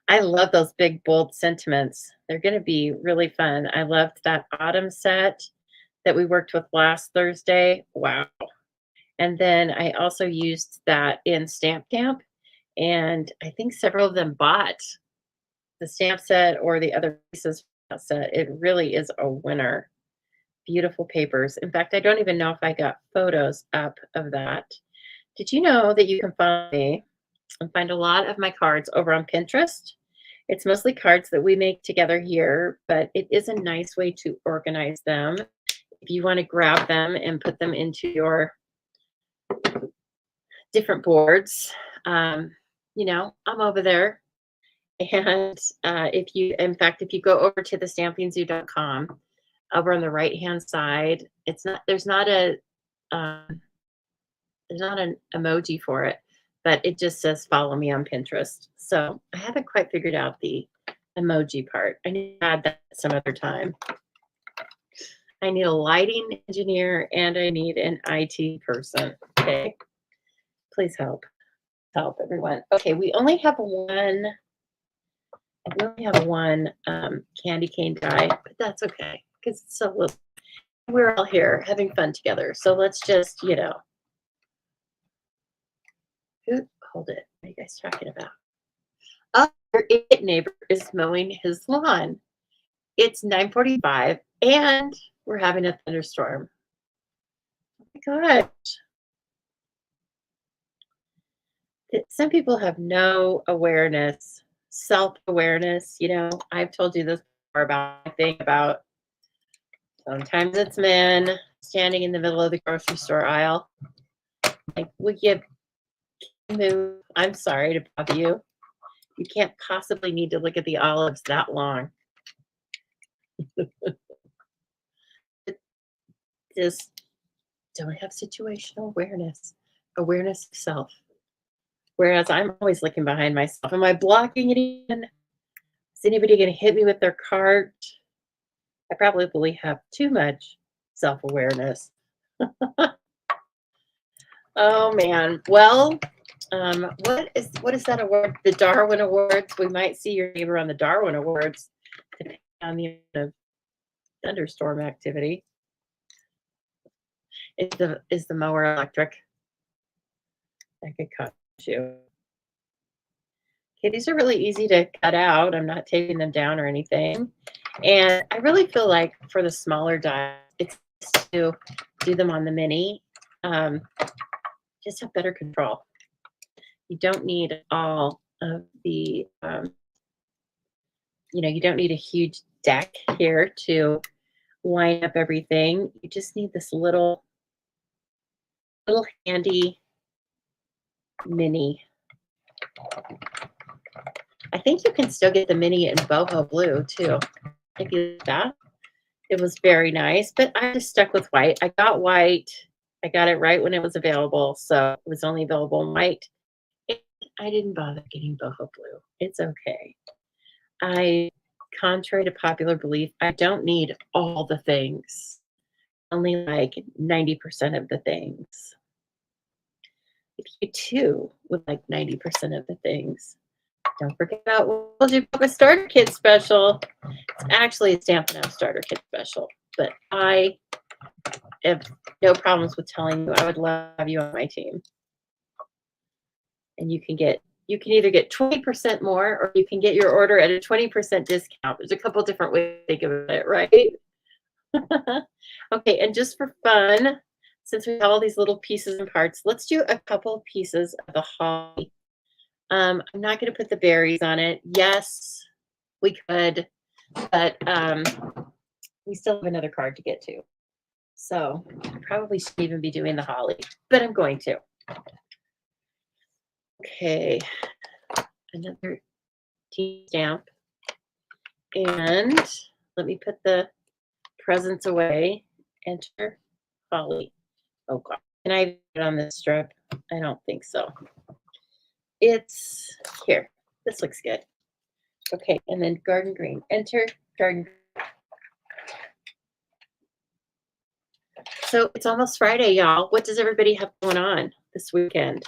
I love those big, bold sentiments. They're going to be really fun. I loved that autumn set that we worked with last Thursday. Wow. And then I also used that in Stamp Camp, and I think several of them bought the stamp set or the other pieces from that set. It really is a winner. Beautiful papers. In fact, I don't even know if I got photos up of that. Did you know that you can find me and find a lot of my cards over on Pinterest? It's mostly cards that we make together here, but it is a nice way to organize them. If you want to grab them and put them into your different boards, you know, I'm over there. And if you go over to the stampingzoo.com, over on the right-hand side, there's not an emoji for it, but it just says follow me on Pinterest. So I haven't quite figured out the emoji part. I need to add that some other time. I need a lighting engineer and I need an IT person. Okay. Please help. Help everyone. Okay, we only have one candy cane die, but that's okay because it's so little. We're all here having fun together. So let's just, you know, hold it. What are you guys talking about? Oh, your idiot neighbor is mowing his lawn. It's 9:45 and we're having a thunderstorm. Oh my gosh. Some people have no awareness, self-awareness. You know, I've told you this before about my thing about sometimes it's men standing in the middle of the grocery store aisle. Like, would you move? I'm sorry to bother you. You can't possibly need to look at the olives that long. Just don't have situational awareness of self. Whereas I'm always looking behind myself. Am I blocking it in? Is anybody going to hit me with their cart? I probably have too much self-awareness. Oh man. Well, what is that award? The Darwin Awards. We might see your neighbor on the Darwin Awards, depending on the amount of thunderstorm activity. Is the mower electric? That could cost you. Okay, these are really easy to cut out. I'm not taking them down or anything. And I really feel like for the smaller dies, it's best to do them on the mini. Just have better control. You don't need all of the, you don't need a huge deck here to line up everything. You just need this little handy mini. I think you can still get the mini in boho blue too. If you like that, it was very nice, but I just stuck with white. I got white. I got it right when it was available, so it was only available in white. And I didn't bother getting boho blue. It's okay. Contrary to popular belief, I don't need all the things. Only like 90% of the things. If you too would like 90% of the things, don't forget about We'll Do a Starter Kit special. It's actually a Stampin' Up! Starter Kit special, but I have no problems with telling you I would love you on my team. And you can either get 20% more or you can get your order at a 20% discount. There's a couple different ways to think of it, right? Okay, and just for fun, since we have all these little pieces and parts, let's do a couple pieces of the holly. I'm not going to put the berries on it. Yes, we could, but we still have another card to get to. So I probably shouldn't even be doing the holly, but I'm going to. Okay, another tea stamp. And let me put the presents away. Enter holly. Oh God, can I put it on this strip? I don't think so. It's here. This looks good. Okay, and then garden green. Enter garden green. So it's almost Friday, y'all. What does everybody have going on this weekend?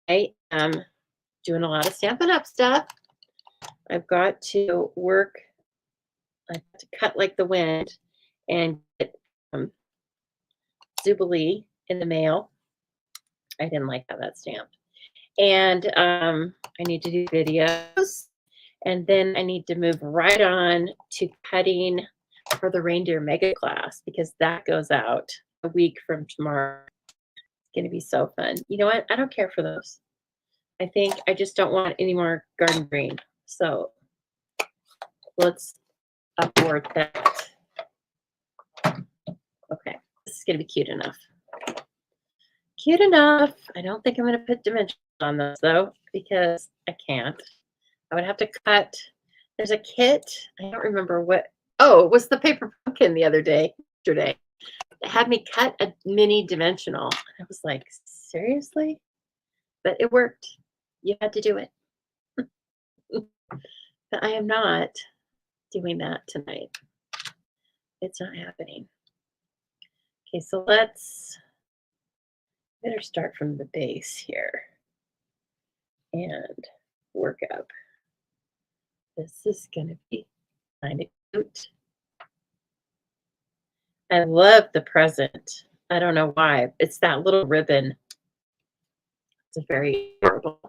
I am doing a lot of Stampin' Up! Stuff. I've got to work. I have to cut like the wind and get Zoobilee in the mail. I didn't like how that stamped. And I need to do videos. And then I need to move right on to cutting for the reindeer mega class because that goes out a week from tomorrow. It's going to be so fun. You know what? I don't care for those. I think I just don't want any more garden green. So let's abort that. Okay, this is going to be cute enough. Cute enough. I don't think I'm going to put dimensions on those though because I can't. I would have to cut. There's a kit. I don't remember what. Oh, it was the paper pumpkin the other day. Yesterday, it had me cut a mini dimensional. I was like, seriously? But it worked. You had to do it. But I am not doing that tonight. It's not happening. Okay, so let's better start from the base here and work up. This is going to be kind of cute. I love the present. I don't know why. It's that little ribbon. It's very adorable.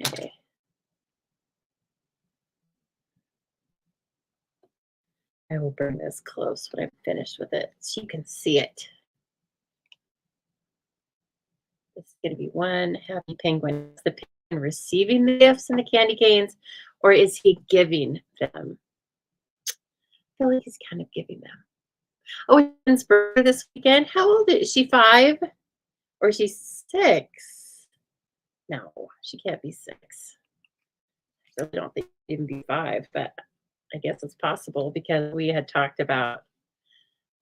Okay. I will bring this close when I'm finished with it so you can see it. It's going to be one happy penguin. Is the penguin receiving the gifts and the candy canes, or is he giving them? I feel like he's kind of giving them. Oh, it's birthday this weekend. How old is she? 5? Or is she 6? No, she can't be 6. I really don't think she'd even be 5, but I guess it's possible because we had talked about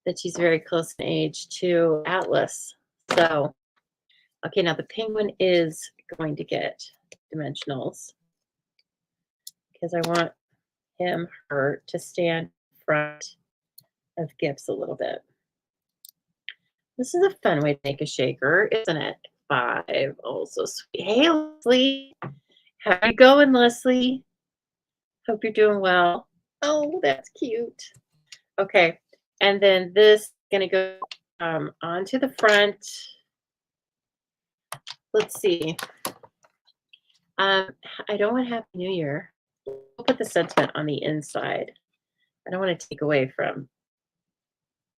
that she's very close in age to Atlas. So, okay, now the penguin is going to get dimensionals because I want her to stand in front of gifts a little bit. This is a fun way to make a shaker, isn't it? 5. Oh, so sweet. Hey, Leslie. How you going, Leslie? Hope you're doing well. Oh, that's cute. Okay, and then this is going to go onto the front. Let's see. I don't want Happy New Year. We'll put the sentiment on the inside. I don't want to take away from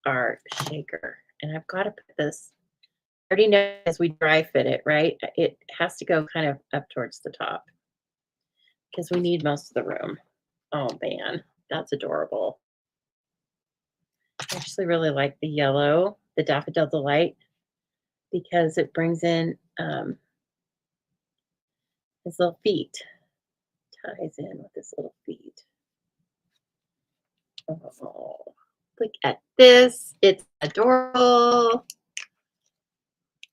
our shaker. And I've got to put this, I already know as we dry fit it, right? It has to go kind of up towards the top because we need most of the room. Oh man, that's adorable. I actually really like the yellow, the Daffodil Delight, because it brings in his little feet. Ties in with his little feet. Oh, look at this. It's adorable.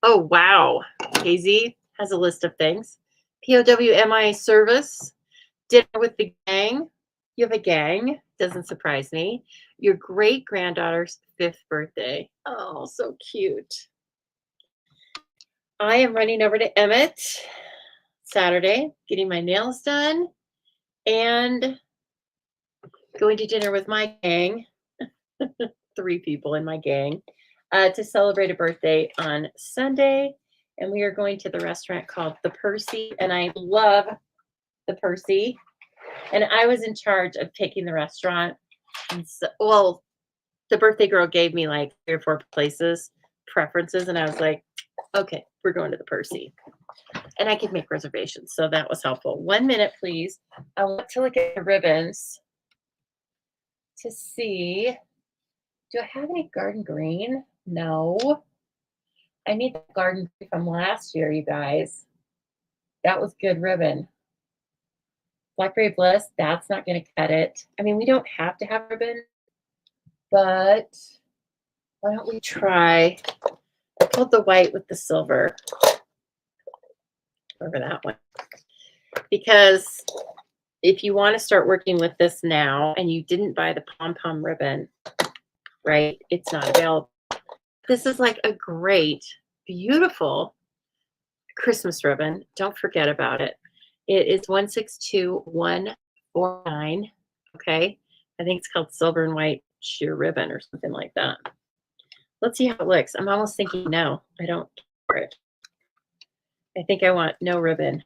Oh, wow. KZ has a list of things. POWMI service, dinner with the gang. You have a gang. Doesn't surprise me. Your great granddaughter's 5th birthday. Oh, so cute. I am running over to Emmett Saturday, getting my nails done, and going to dinner with my gang. 3 people in my gang. To celebrate a birthday on Sunday. And we are going to the restaurant called The Percy. And I love The Percy. And I was in charge of picking the restaurant. And so, well, the birthday girl gave me like 3 or 4 places, preferences. And I was like, okay, we're going to The Percy. And I could make reservations. So that was helpful. 1 minute, please. I want to look at the ribbons to see. Do I have any garden green? No. I need the garden green from last year, you guys. That was good ribbon. Blackberry Bliss, that's not going to cut it. I mean, we don't have to have ribbon, but why don't we try? I pulled the white with the silver over that one. Because if you want to start working with this now and you didn't buy the pom-pom ribbon, right, it's not available. This is like a great, beautiful Christmas ribbon. Don't forget about it. It is 162149. Okay. I think it's called silver and white sheer ribbon or something like that. Let's see how it looks. I'm almost thinking, no, I don't care it. I think I want no ribbon.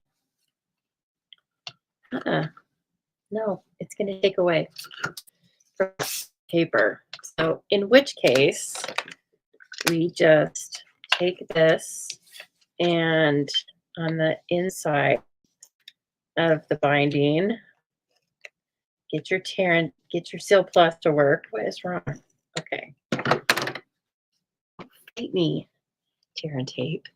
No, it's going to take away from paper. So in which case, we just take this and on the inside of the binding, get your Seal Plus to work. What is wrong? Okay. Fight me, tear and tape.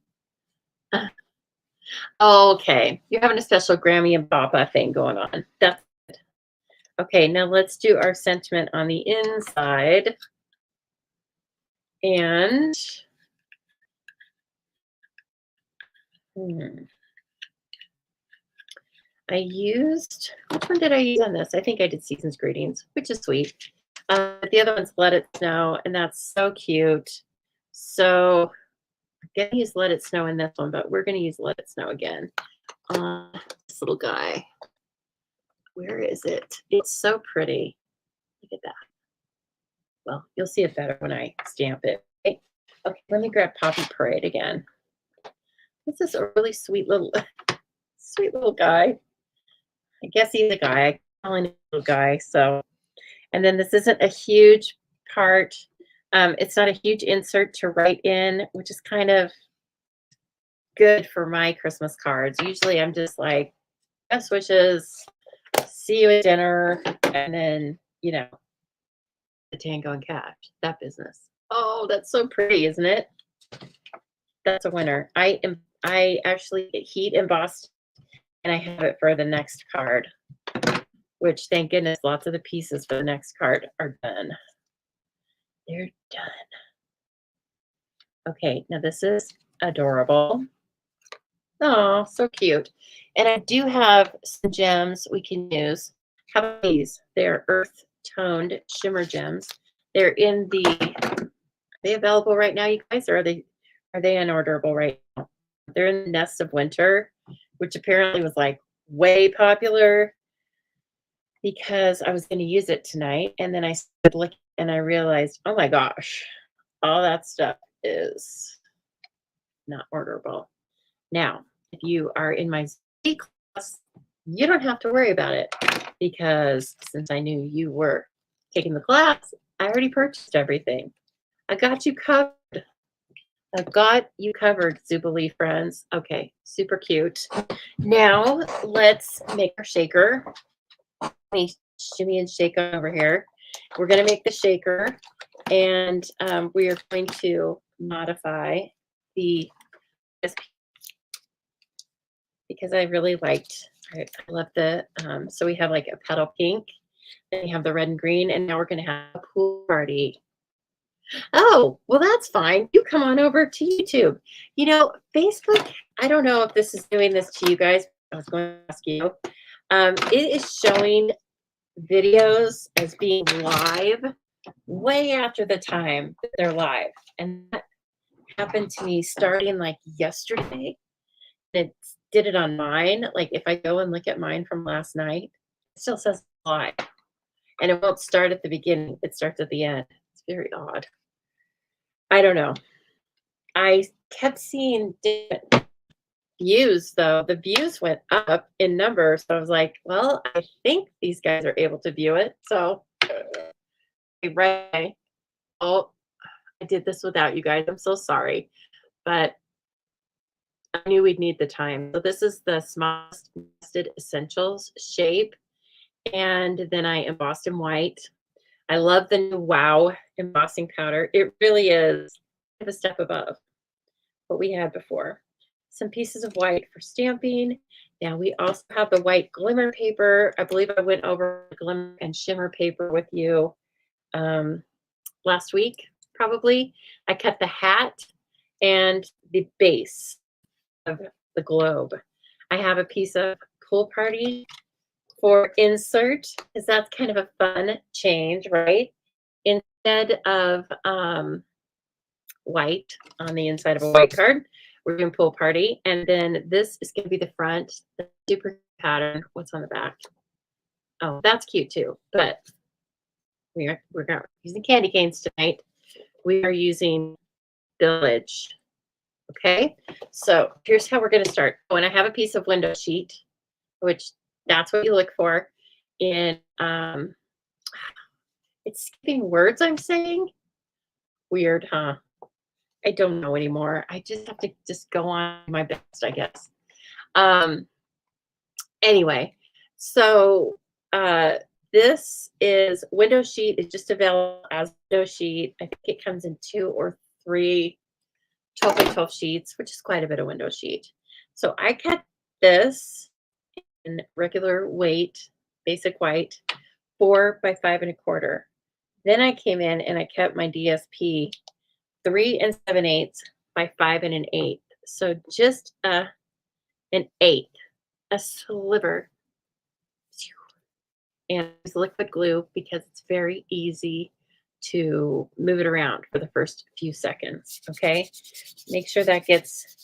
Okay, you're having a special Grammy and Papa thing going on. That's good. Okay, now let's do our sentiment on the inside. And I used, which one did I use on this? I think I did Season's Greetings, which is sweet. The other one's Let It Snow, and that's so cute. So I'm going to use Let It Snow in this one, but we're going to use Let It Snow again. This little guy. Where is it? It's so pretty. Look at that. Well, you'll see it better when I stamp it. Okay, let me grab Poppy Parade again. This is a really sweet little guy. I guess he's a guy. I call him a little guy. So, and then this isn't a huge part. It's not a huge insert to write in, which is kind of good for my Christmas cards. Usually I'm just like, best wishes, see you at dinner, and then, you know, the Tango and Cash, that business. Oh, that's so pretty, isn't it? That's a winner. I actually get heat embossed, and I have it for the next card, which thank goodness lots of the pieces for the next card are done. They're done. Okay, now this is adorable. Oh, so cute. And I do have some gems we can use. How about these? They're earth toned shimmer gems. They're in the, are they available right now, you guys, or are they unorderable right now? They're in the Nest of Winter, which apparently was like way popular because I was going to use it tonight. And then I started looking and I realized, oh my gosh, all that stuff is not orderable. Now, if you are in my Zoobilee class, you don't have to worry about it because since I knew you were taking the class, I already purchased everything. I got you covered. I've got you covered, Zoobilee friends. Okay, super cute. Now let's make our shaker. Let me shimmy and shake over here. We're going to make the shaker, and we are going to modify the because I really liked. I love the so we have like a petal pink, then we have the red and green, and now we're going to have a pool party. Oh, well, that's fine. You come on over to YouTube. You know, Facebook, I don't know if this is doing this to you guys. I was going to ask you. It is showing videos as being live way after the time that they're live. And that happened to me starting like yesterday. It did it on mine. Like if I go and look at mine from last night, it still says live. And it won't start at the beginning. It starts at the end. It's very odd. I don't know. I kept seeing different views, though. The views went up in numbers. So I was like, well, I think these guys are able to view it. So, right. Oh, I did this without you guys. I'm so sorry. But I knew we'd need the time. So this is the Smallest Nested Essentials shape. And then I embossed in white. I love the new Wow embossing powder. It really is a step above what we had before. Some pieces of white for stamping. Now we also have the white glimmer paper. I believe I went over glimmer and shimmer paper with you last week, probably. I cut the hat and the base of the globe. I have a piece of Pool Party for insert, because that's kind of a fun change, right? Instead of white on the inside of a white card, we're doing Pool Party. And then this is going to be the front, the super pattern. What's on the back? Oh, that's cute too. But we're not using candy canes tonight. We are using Village. Okay, so here's how we're going to start. When I have a piece of window sheet, which that's what you look for in it's skipping words I'm saying. Weird, huh? I don't know anymore. I just have to just go on my best, I guess. Anyway, so this is window sheet. It's just available as window sheet. I think it comes in 2 or 3 12 by 12 sheets, which is quite a bit of window sheet. So I cut this in regular weight, basic white, 4 by 5 1/4. Then I came in and I cut my DSP 3 7/8 by 5 1/8. So just an eighth, a sliver. And use liquid glue because it's very easy to move it around for the first few seconds. Okay. Make sure that gets,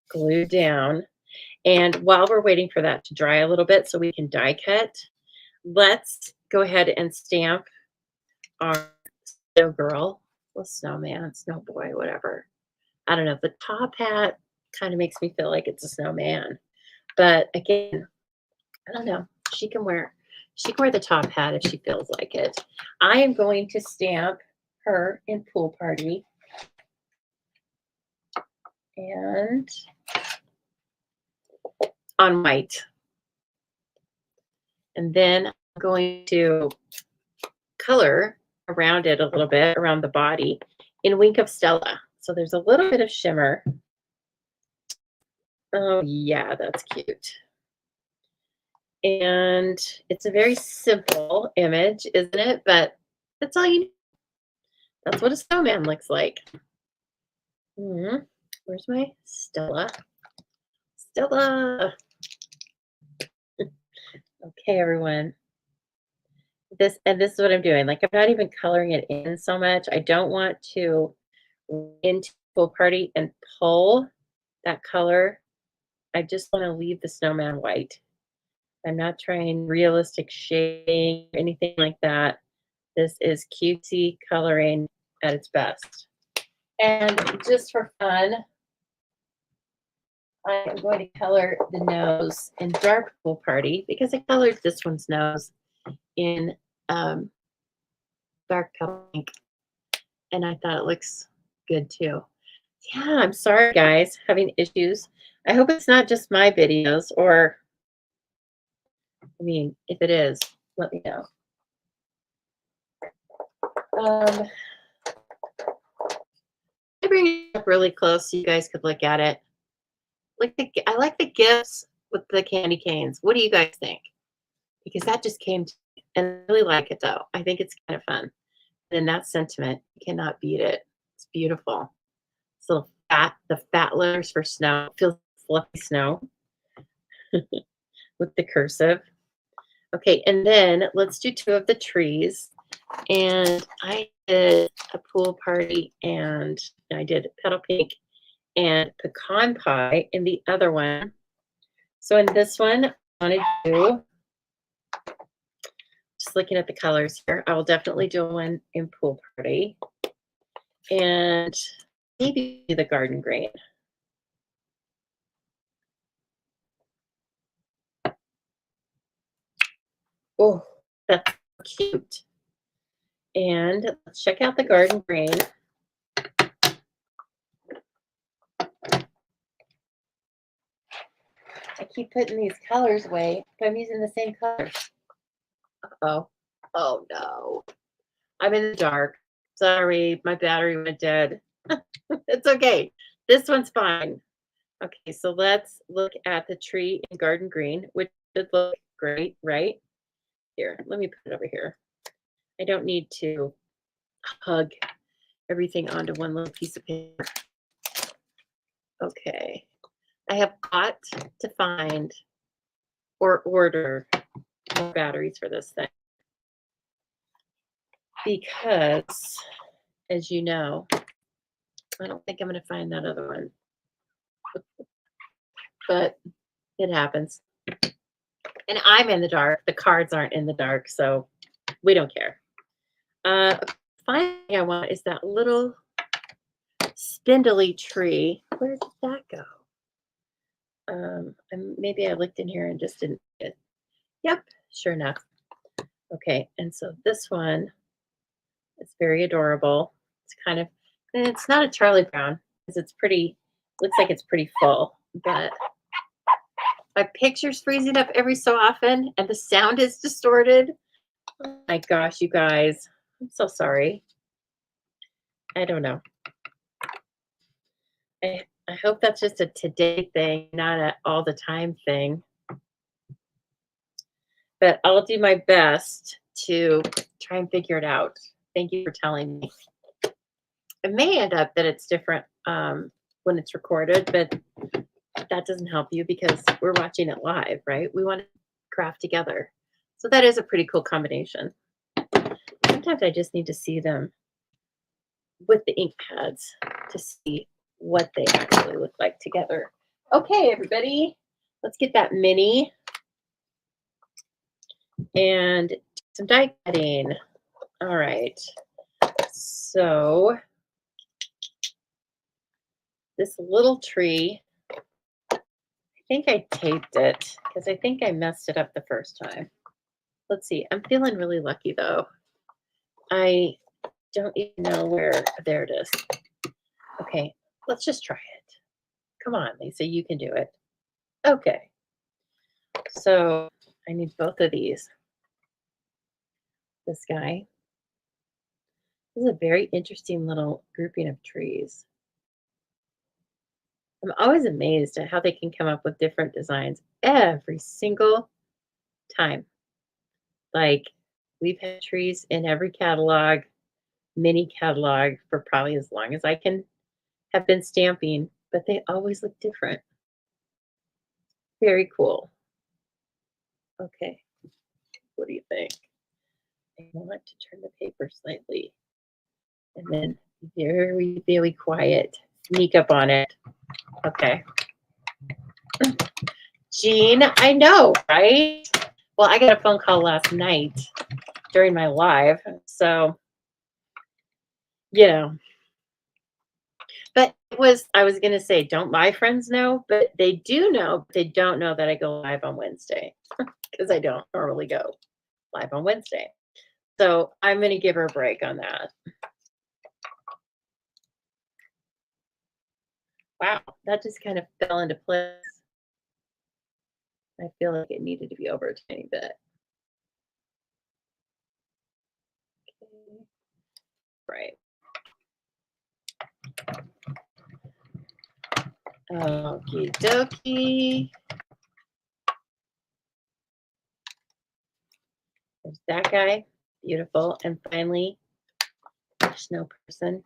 glued down. And while we're waiting for that to dry a little bit so we can die cut, let's go ahead and stamp our snow girl, well, snowman, snow boy, whatever. I don't know. The top hat kind of makes me feel like it's a snowman. But again, I don't know. She can wear the top hat if she feels like it. I am going to stamp her in Pool Party. And on white. And then I'm going to color around it a little bit, around the body, in Wink of Stella. So there's a little bit of shimmer. Oh, yeah, that's cute. And it's a very simple image, isn't it? But that's all you need. That's what a snowman looks like. Where's my Stella? Stella. Okay, everyone. This is what I'm doing. Like, I'm not even coloring it in so much. I don't want to into Pool Party and pull that color. I just want to leave the snowman white. I'm not trying realistic shading or anything like that. This is cutesy coloring at its best. And just for fun, I am going to color the nose in dark pool party because I colored this one's nose in dark color pink, and I thought it looks good too. Yeah, I'm sorry guys, having issues. I hope it's not just my videos, or I mean, if it is, let me know. I bring it up really close so you guys could look at it. I like the gifts with the candy canes. What do you guys think? Because that just came to me, and I really like it though. I think it's kind of fun. And that sentiment, you cannot beat it. It's beautiful. So the fat letters for snow. It feels fluffy snow with the cursive. Okay, and then let's do 2 of the trees. And I did a pool party, and I did petal pink and pecan pie in the other one. So in this one, I want to do, just looking at the colors here, I will definitely do one in pool party. And maybe the garden green. Oh, that's cute. And let's check out the garden green. I keep putting these colors away, but I'm using the same color. Uh-oh. Oh no. I'm in the dark. Sorry, my battery went dead. It's okay. This one's fine. Okay, so let's look at the tree in garden green, which should look great, right? Here, let me put it over here. I don't need to hug everything onto one little piece of paper. Okay. I have got to find or order more batteries for this thing. Because, as you know, I don't think I'm going to find that other one. But it happens. And I'm in the dark. The cards aren't in the dark, so we don't care. Final thing I want is that little spindly tree. Where did that go? Maybe I looked in here and just didn't see it. Yep, sure enough. Okay, and so this one is very adorable. It's kind of, and it's not a Charlie Brown because it's pretty, looks like it's pretty full, but my picture's freezing up every so often and the sound is distorted. Oh my gosh, you guys, I'm so sorry. I don't know. I hope that's just a today thing, not a all the time thing. But I'll do my best to try and figure it out. Thank you for telling me. It may end up that it's different when it's recorded, but that doesn't help you because we're watching it live, right? We want to craft together. So that is a pretty cool combination. Sometimes I just need to see them with the ink pads to see what they actually look like together. Okay, everybody, let's get that mini and some die cutting. All right, so this little tree, I think I taped it because I think I messed it up the first time. Let's see, I'm feeling really lucky though. I don't even know where, there it is. Okay, let's just try it. Come on, Lisa, you can do it. Okay, so I need both of these. This guy. This is a very interesting little grouping of trees. I'm always amazed at how they can come up with different designs every single time. Like, we've had trees in every catalog, mini catalog, for probably as long as I can have been stamping, but they always look different. Very cool. Okay, what do you think? I want to turn the paper slightly and then very, very quiet. Sneak up on it. Okay. Jean, I know, right? Well, I got a phone call last night during my live, so, you know, But it was I was gonna say, don't my friends know? But they do know, but they don't know that I go live on Wednesday because I don't normally go live on Wednesday. So I'm gonna give her a break on that. Wow, that just kind of fell into place. I feel like it needed to be over a tiny bit. Okay. Right. Okie dokie. There's that guy. Beautiful. And finally, snow person.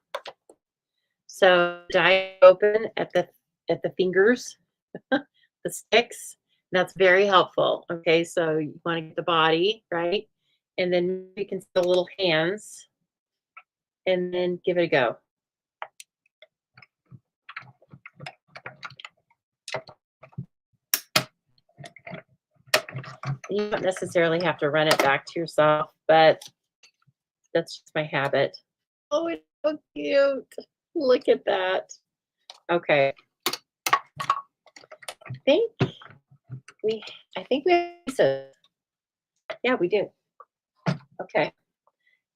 So die open at the fingers, the sticks. That's very helpful. Okay, so you want to get the body, right? And then you can see the little hands and then give it a go. You don't necessarily have to run it back to yourself, but that's just my habit. Oh, it's so cute. Look at that. Okay. think I think we have pieces. Yeah, we do. Okay.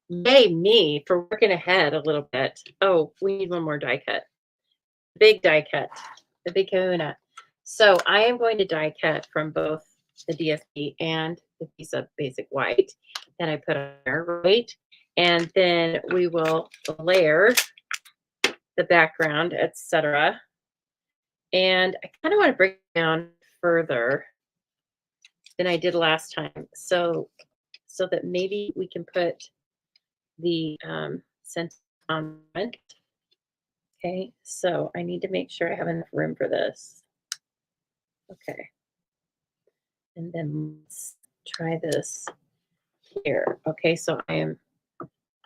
Yay me for working ahead a little bit. Oh, we need one more die cut. Big die cut. The big kahuna. So I am going to die cut from both the DSP and the piece of basic white that I put on there, right? And then we will layer the background, etc. And I kind of want to break it down further than I did last time. So that maybe we can put the scent on it. Okay, so I need to make sure I have enough room for this. Okay. And then let's try this here. Okay, so I am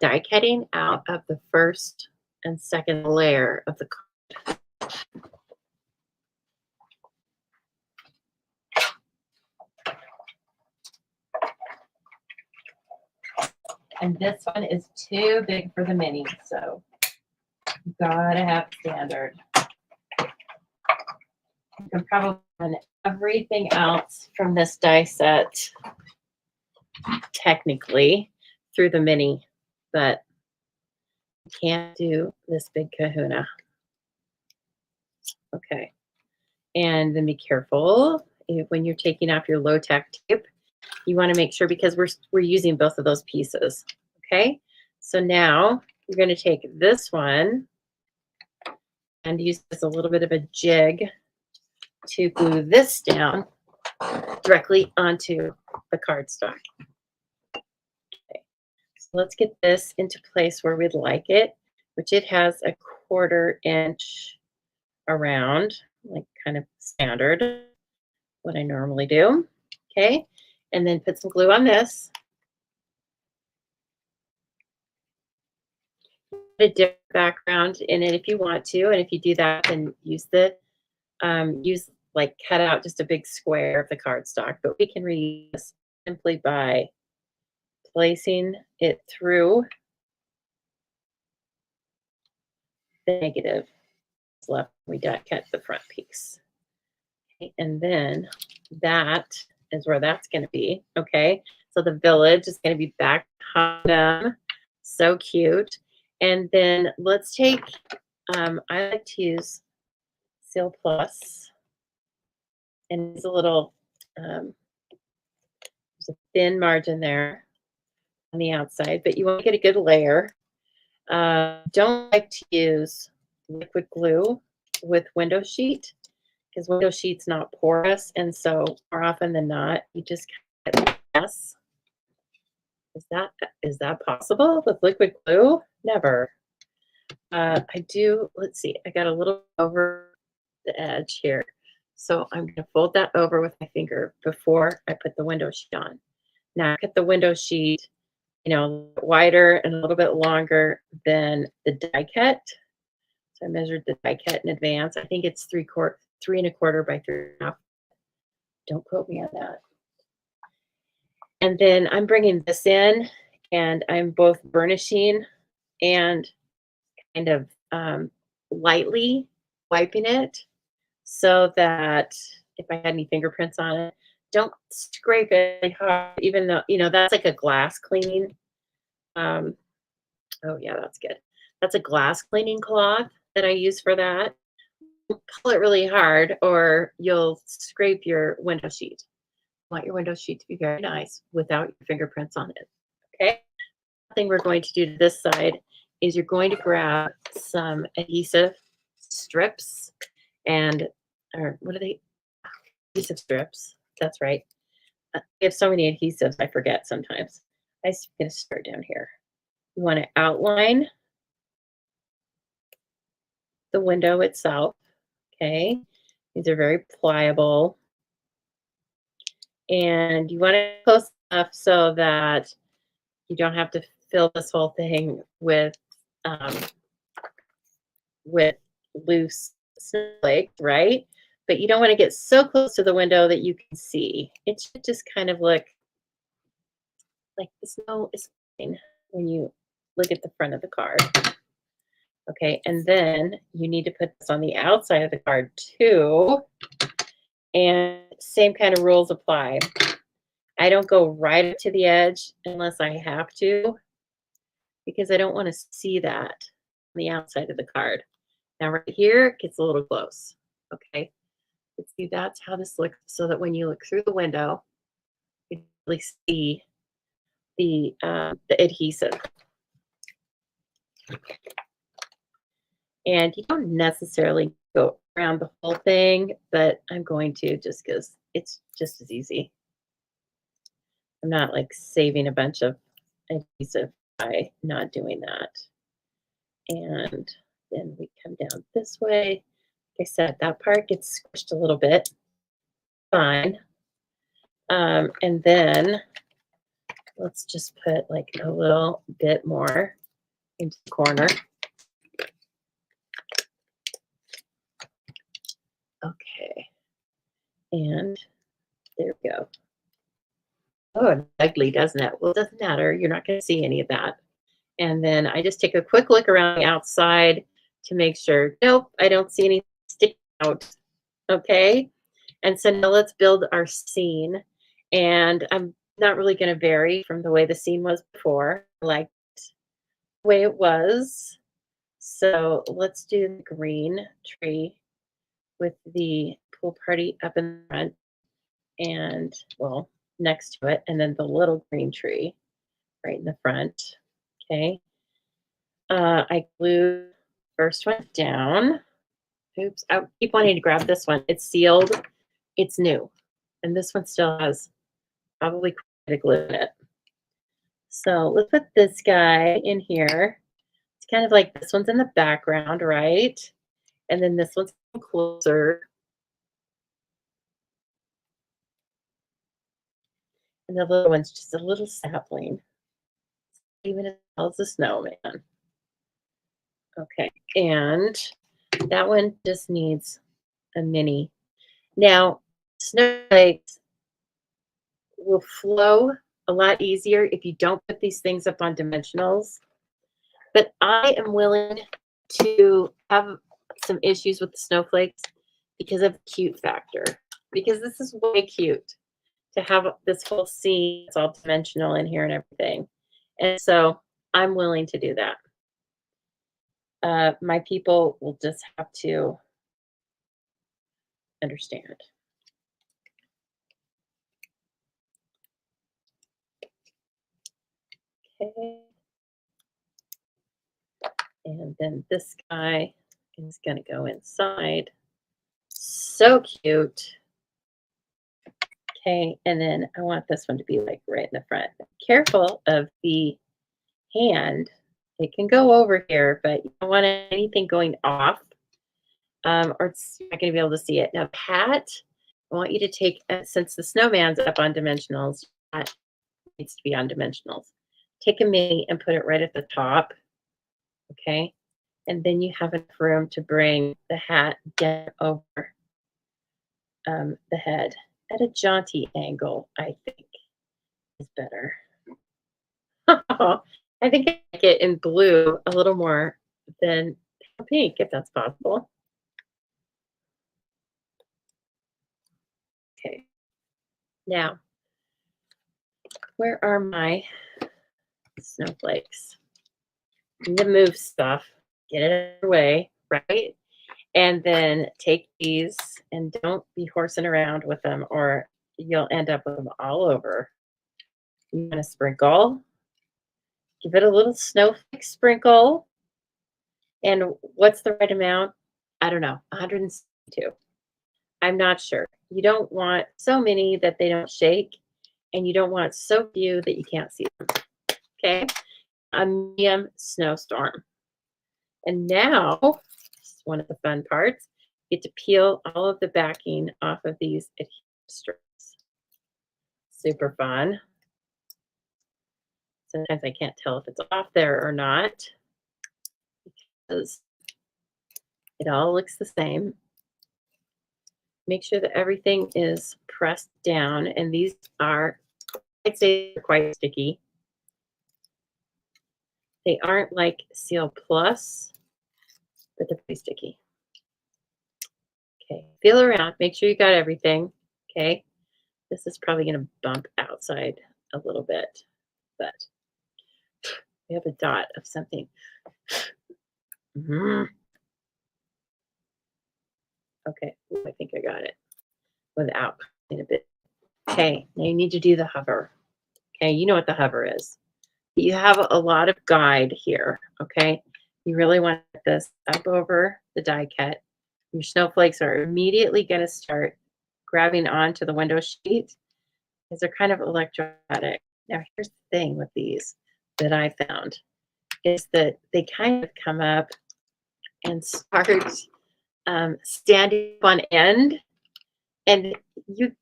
die cutting out of the first and second layer of the card. And this one is too big for the mini, so you gotta have standard. You can probably run everything else from this die set technically through the mini, but you can't do this big kahuna. Okay. And then be careful when you're taking off your low tack tape. You want to make sure because we're using both of those pieces. Okay. So now you're going to take this one and use this a little bit of a jig to glue this down directly onto the cardstock. Okay. So let's get this into place where we'd like it, which it has a 1/4 inch around, like kind of standard, what I normally do. Okay. And then put some glue on this. Put a different background in it if you want to. And if you do that, then use like cut out just a big square of the cardstock. But we can reuse this simply by placing it through the negative left. We die cut the front piece. Okay. And then that is where that's going to be. Okay. So the village is going to be back behind them. So cute. And then let's take, I like to use Seal Plus. And it's a little, there's a thin margin there on the outside, but you want to get a good layer. Don't like to use liquid glue with window sheet because window sheet's not porous. And so more often than not, you just kind of mess. Is that possible with liquid glue? Never. I do, let's see, I got a little over the edge here. So I'm going to fold that over with my finger before I put the window sheet on. Now I cut the window sheet, wider and a little bit longer than the die cut. So I measured the die cut in advance. I think it's 3 3¼ by 3½. Don't quote me on that. And then I'm bringing this in and I'm both burnishing and kind of lightly wiping it so that if I had any fingerprints on it, don't scrape it really hard, even though, that's like a glass cleaning. Um, oh yeah, that's good. That's a glass cleaning cloth that I use for that. Pull it really hard or you'll scrape your window sheet. You want your window sheet to be very nice without your fingerprints on it. Okay. The thing we're going to do to this side is you're going to grab some adhesive strips and, or what are they? Adhesive strips. That's right. We have so many adhesives, I forget sometimes. I'm going to start down here. You want to outline the window itself. Okay. These are very pliable. And you want it close enough so that you don't have to fill this whole thing with loose snowflakes, right? But you don't want to get so close to the window that you can see. It should just kind of look like the snow is fine when you look at the front of the card. Okay, and then you need to put this on the outside of the card too. And same kind of rules apply. I don't go right up to the edge unless I have to, because I don't want to see that on the outside of the card. Now right here, it gets a little close, okay? But see, that's how this looks, so that when you look through the window, you can really see the adhesive. And you don't necessarily go around the whole thing, but I'm going to just because it's just as easy. I'm not like saving a bunch of adhesive by not doing that. And then we come down this way. Like I said, that part gets squished a little bit. Fine. And then let's just put like a little bit more into the corner. Okay. And there we go. Oh, it's ugly, doesn't it? Well, it doesn't matter. You're not going to see any of that. And then I just take a quick look around the outside to make sure, nope, I don't see anything sticking out. Okay. And so now let's build our scene. And I'm not really going to vary from the way the scene was before. I like the way it was. So let's do the green tree with the pool party up in front and, well, next to it. And then the little green tree right in the front. Okay. I glued first one down. Oops, I keep wanting to grab this one. It's sealed. It's new. And this one still has probably quite a glue in it. So let's put this guy in here. It's kind of like this one's in the background, right? And then this one's closer. And the little one's just a little sapling. Even as tall as a snowman. Okay, and that one just needs a mini. Now, snowflakes will flow a lot easier if you don't put these things up on dimensionals. But I am willing to have some issues with the snowflakes because of the cute factor. Because this is way cute to have this whole scene. It's all dimensional in here and everything. And so I'm willing to do that. My people will just have to understand. Okay. And then this guy is going to go inside. So cute. Okay, and then I want this one to be like right in the front. Careful of the hand. It can go over here, but you don't want anything going off, or it's not going to be able to see it. Now, Pat, I want you to take, since the snowman's up on dimensionals, that needs to be on dimensionals. Take a mini and put it right at the top, okay? And then you have enough room to bring the hat down over the head at a jaunty angle, I think is better. I think I like it in blue a little more than pink if that's possible. Okay. Now, where are my snowflakes? I need to move stuff, get it out of the way, right? And then take these and don't be horsing around with them or you'll end up with them all over. You want to sprinkle, give it a little snowflake sprinkle. And what's the right amount? I don't know, 162. I'm not sure. You don't want so many that they don't shake, and you don't want so few that you can't see them. Okay? A medium snowstorm. And now, this is one of the fun parts, you get to peel all of the backing off of these adhesive strips. Super fun. Sometimes I can't tell if it's off there or not because it all looks the same. Make sure that everything is pressed down, and these are, I'd say, they're quite sticky. They aren't like Seal Plus, but they're pretty sticky. Okay, feel around, make sure you got everything. Okay, this is probably going to bump outside a little bit, but we have a dot of something. Okay, I think I got it without in a bit. Okay, now you need to do the hover. Okay, you know what the hover is. You have a lot of guide here, okay? You really want this up over the die cut. Your snowflakes are immediately going to start grabbing onto the window sheet because they're kind of electrostatic. Now, here's the thing with these that I found is that they kind of come up and start standing up on end, and you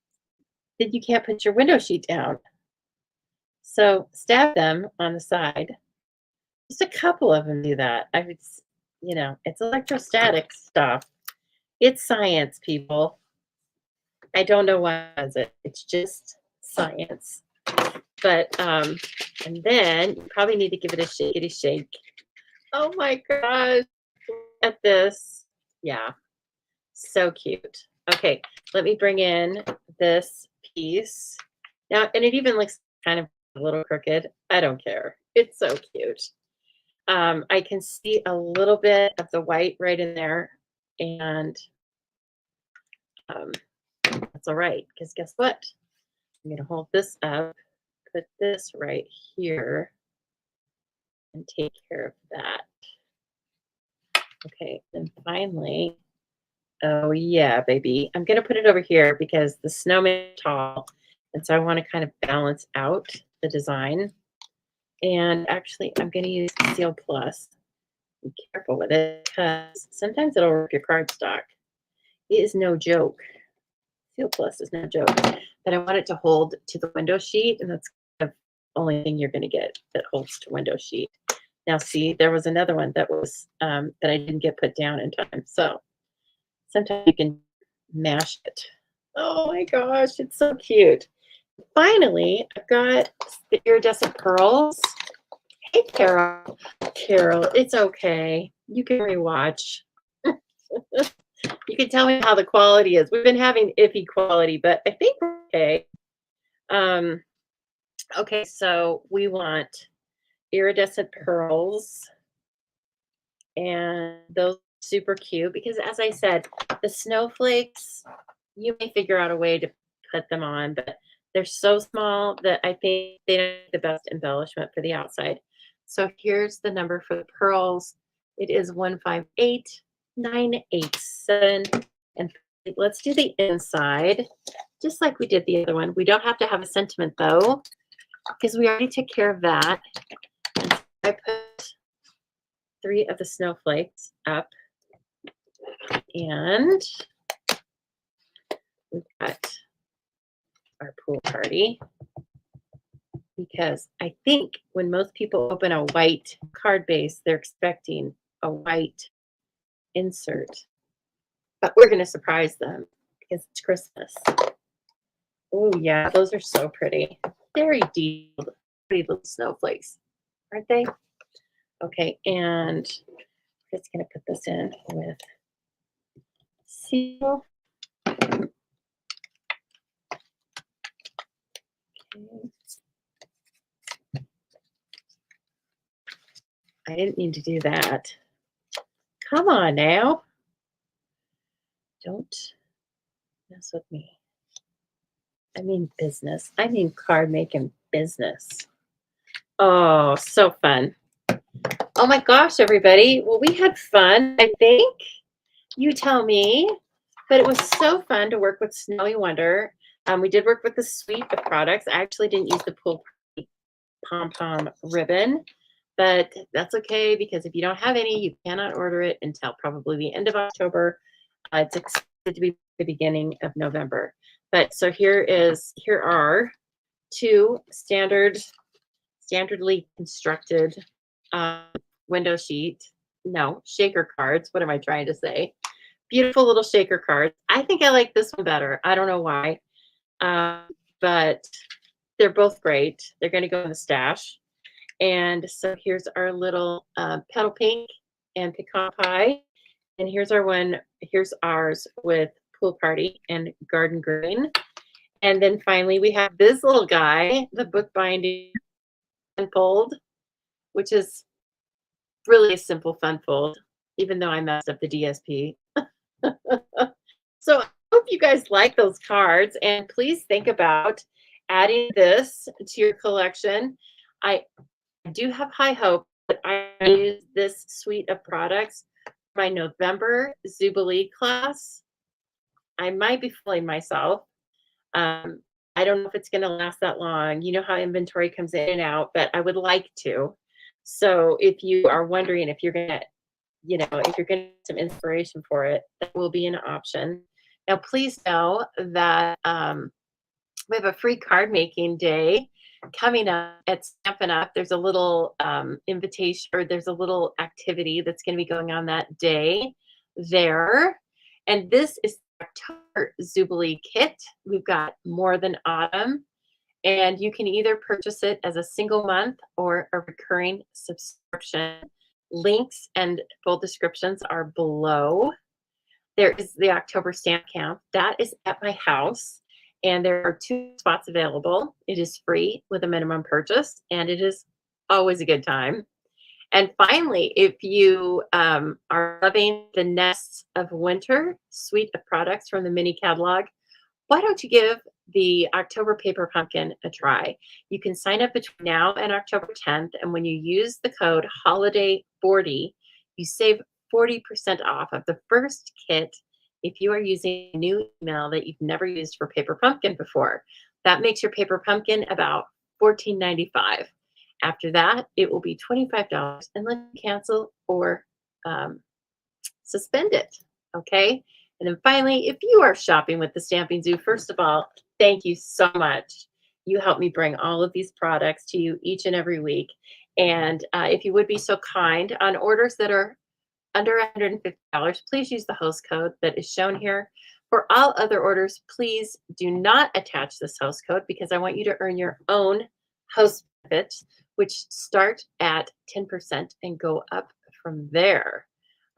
can't put your window sheet down. So stab them on the side. Just a couple of them do that. I would, you know, it's electrostatic stuff. It's science, people. I don't know why it does it. It's just science. But, and then you probably need to give it a shakety shake. Oh my gosh. Look at this. Yeah. So cute. Okay. Let me bring in this piece. Now, and it even looks kind of a little crooked. I don't care. It's so cute. I can see a little bit of the white right in there, and that's all right, because guess what? I'm going to hold this up, put this right here, and take care of that. Okay, and finally, oh yeah, baby, I'm going to put it over here because the snowman is tall, and so I want to kind of balance out the design. And actually, I'm going to use Seal Plus. Be careful with it because sometimes it'll rip your cardstock. It is no joke. Seal Plus is no joke. But I want it to hold to the window sheet, and that's the only thing you're going to get that holds to window sheet. Now, see, there was another one that was that I didn't get put down in time. So sometimes you can mash it. Oh my gosh, it's so cute. Finally, I've got the iridescent pearls. Hey, Carol. Carol, it's okay. You can rewatch. You can tell me how the quality is. We've been having iffy quality, but I think we're okay. Okay, so we want iridescent pearls, and those are super cute because, as I said, the snowflakes, you may figure out a way to put them on, but they're so small that I think they don't make the best embellishment for the outside. So here's the number for the pearls. It is 158987. And let's do the inside, just like we did the other one. We don't have to have a sentiment though, because we already took care of that. And so I put 3 of the snowflakes up, and we've got our pool party. Because I think when most people open a white card base, they're expecting a white insert. But we're going to surprise them because it's Christmas. Oh, yeah, those are so pretty. Very detailed, pretty little snowflakes, aren't they? Okay, and just going to put this in with seal. Okay. I didn't mean to do that. Come on now. Don't mess with me. I mean business. I mean card making business. Oh, so fun. Oh my gosh, everybody. Well, we had fun, I think. You tell me. But it was so fun to work with Snowy Wonder. We did work with the suite of products. I actually didn't use the Pool Party pom-pom ribbon, but that's okay because if you don't have any, you cannot order it until probably the end of October. It's expected to be the beginning of November. But so here are two standardly constructed window sheet. No, shaker cards. What am I trying to say? Beautiful little shaker cards. I think I like this one better. I don't know why, but they're both great. They're going to go in the stash. And so here's our little petal pink and pecan pie. And here's our one. Here's ours with Pool Party and Garden Green. And then finally we have this little guy, the bookbinding fun fold, which is really a simple fun fold, even though I messed up the DSP. So I hope you guys like those cards, and please think about adding this to your collection. I do have high hope that I use this suite of products for my November Zoobilee class. I might be fooling myself. I don't know if it's going to last that long. You know how inventory comes in and out, but I would like to. So if you are wondering if you're going to, if you're going to get some inspiration for it, that will be an option. Now, please know that we have a free card making day coming up at Stampin' Up. There's a little invitation, or there's a little activity that's going to be going on that day there. And this is October Zoobilee kit. We've got More Than Autumn, and you can either purchase it as a single month or a recurring subscription. Links and full descriptions are below. There is the October stamp camp. That is at my house, and there are 2 spots available. It is free with a minimum purchase, and it is always a good time. And finally, if you are loving the Nests of Winter suite of products from the mini catalog, why don't you give the October Paper Pumpkin a try? You can sign up between now and October 10th, and when you use the code HOLIDAY40, you save 40% off of the first kit if you are using a new email that you've never used for Paper Pumpkin before. That makes your Paper Pumpkin about $14.95. After that, it will be $25 unless you cancel or suspend it, okay? And then finally, if you are shopping with the Stamping Zoo, first of all, thank you so much. You help me bring all of these products to you each and every week. And if you would be so kind, on orders that are under $150, please use the host code that is shown here. For all other orders, please do not attach this host code because I want you to earn your own host benefits, which start at 10% and go up from there.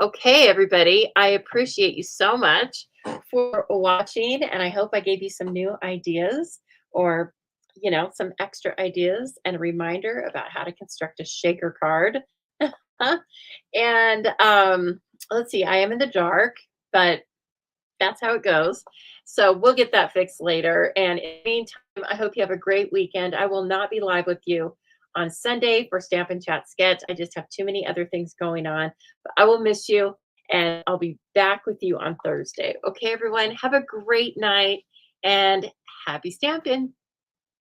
Okay, everybody, I appreciate you so much for watching, and I hope I gave you some new ideas, or some extra ideas and a reminder about how to construct a shaker card. And let's see, I am in the dark, but that's how it goes. So we'll get that fixed later. And in the meantime, I hope you have a great weekend. I will not be live with you on Sunday for Stampin' Chat Sketch. I just have too many other things going on. But I will miss you, and I'll be back with you on Thursday. Okay, everyone, have a great night, and happy stamping.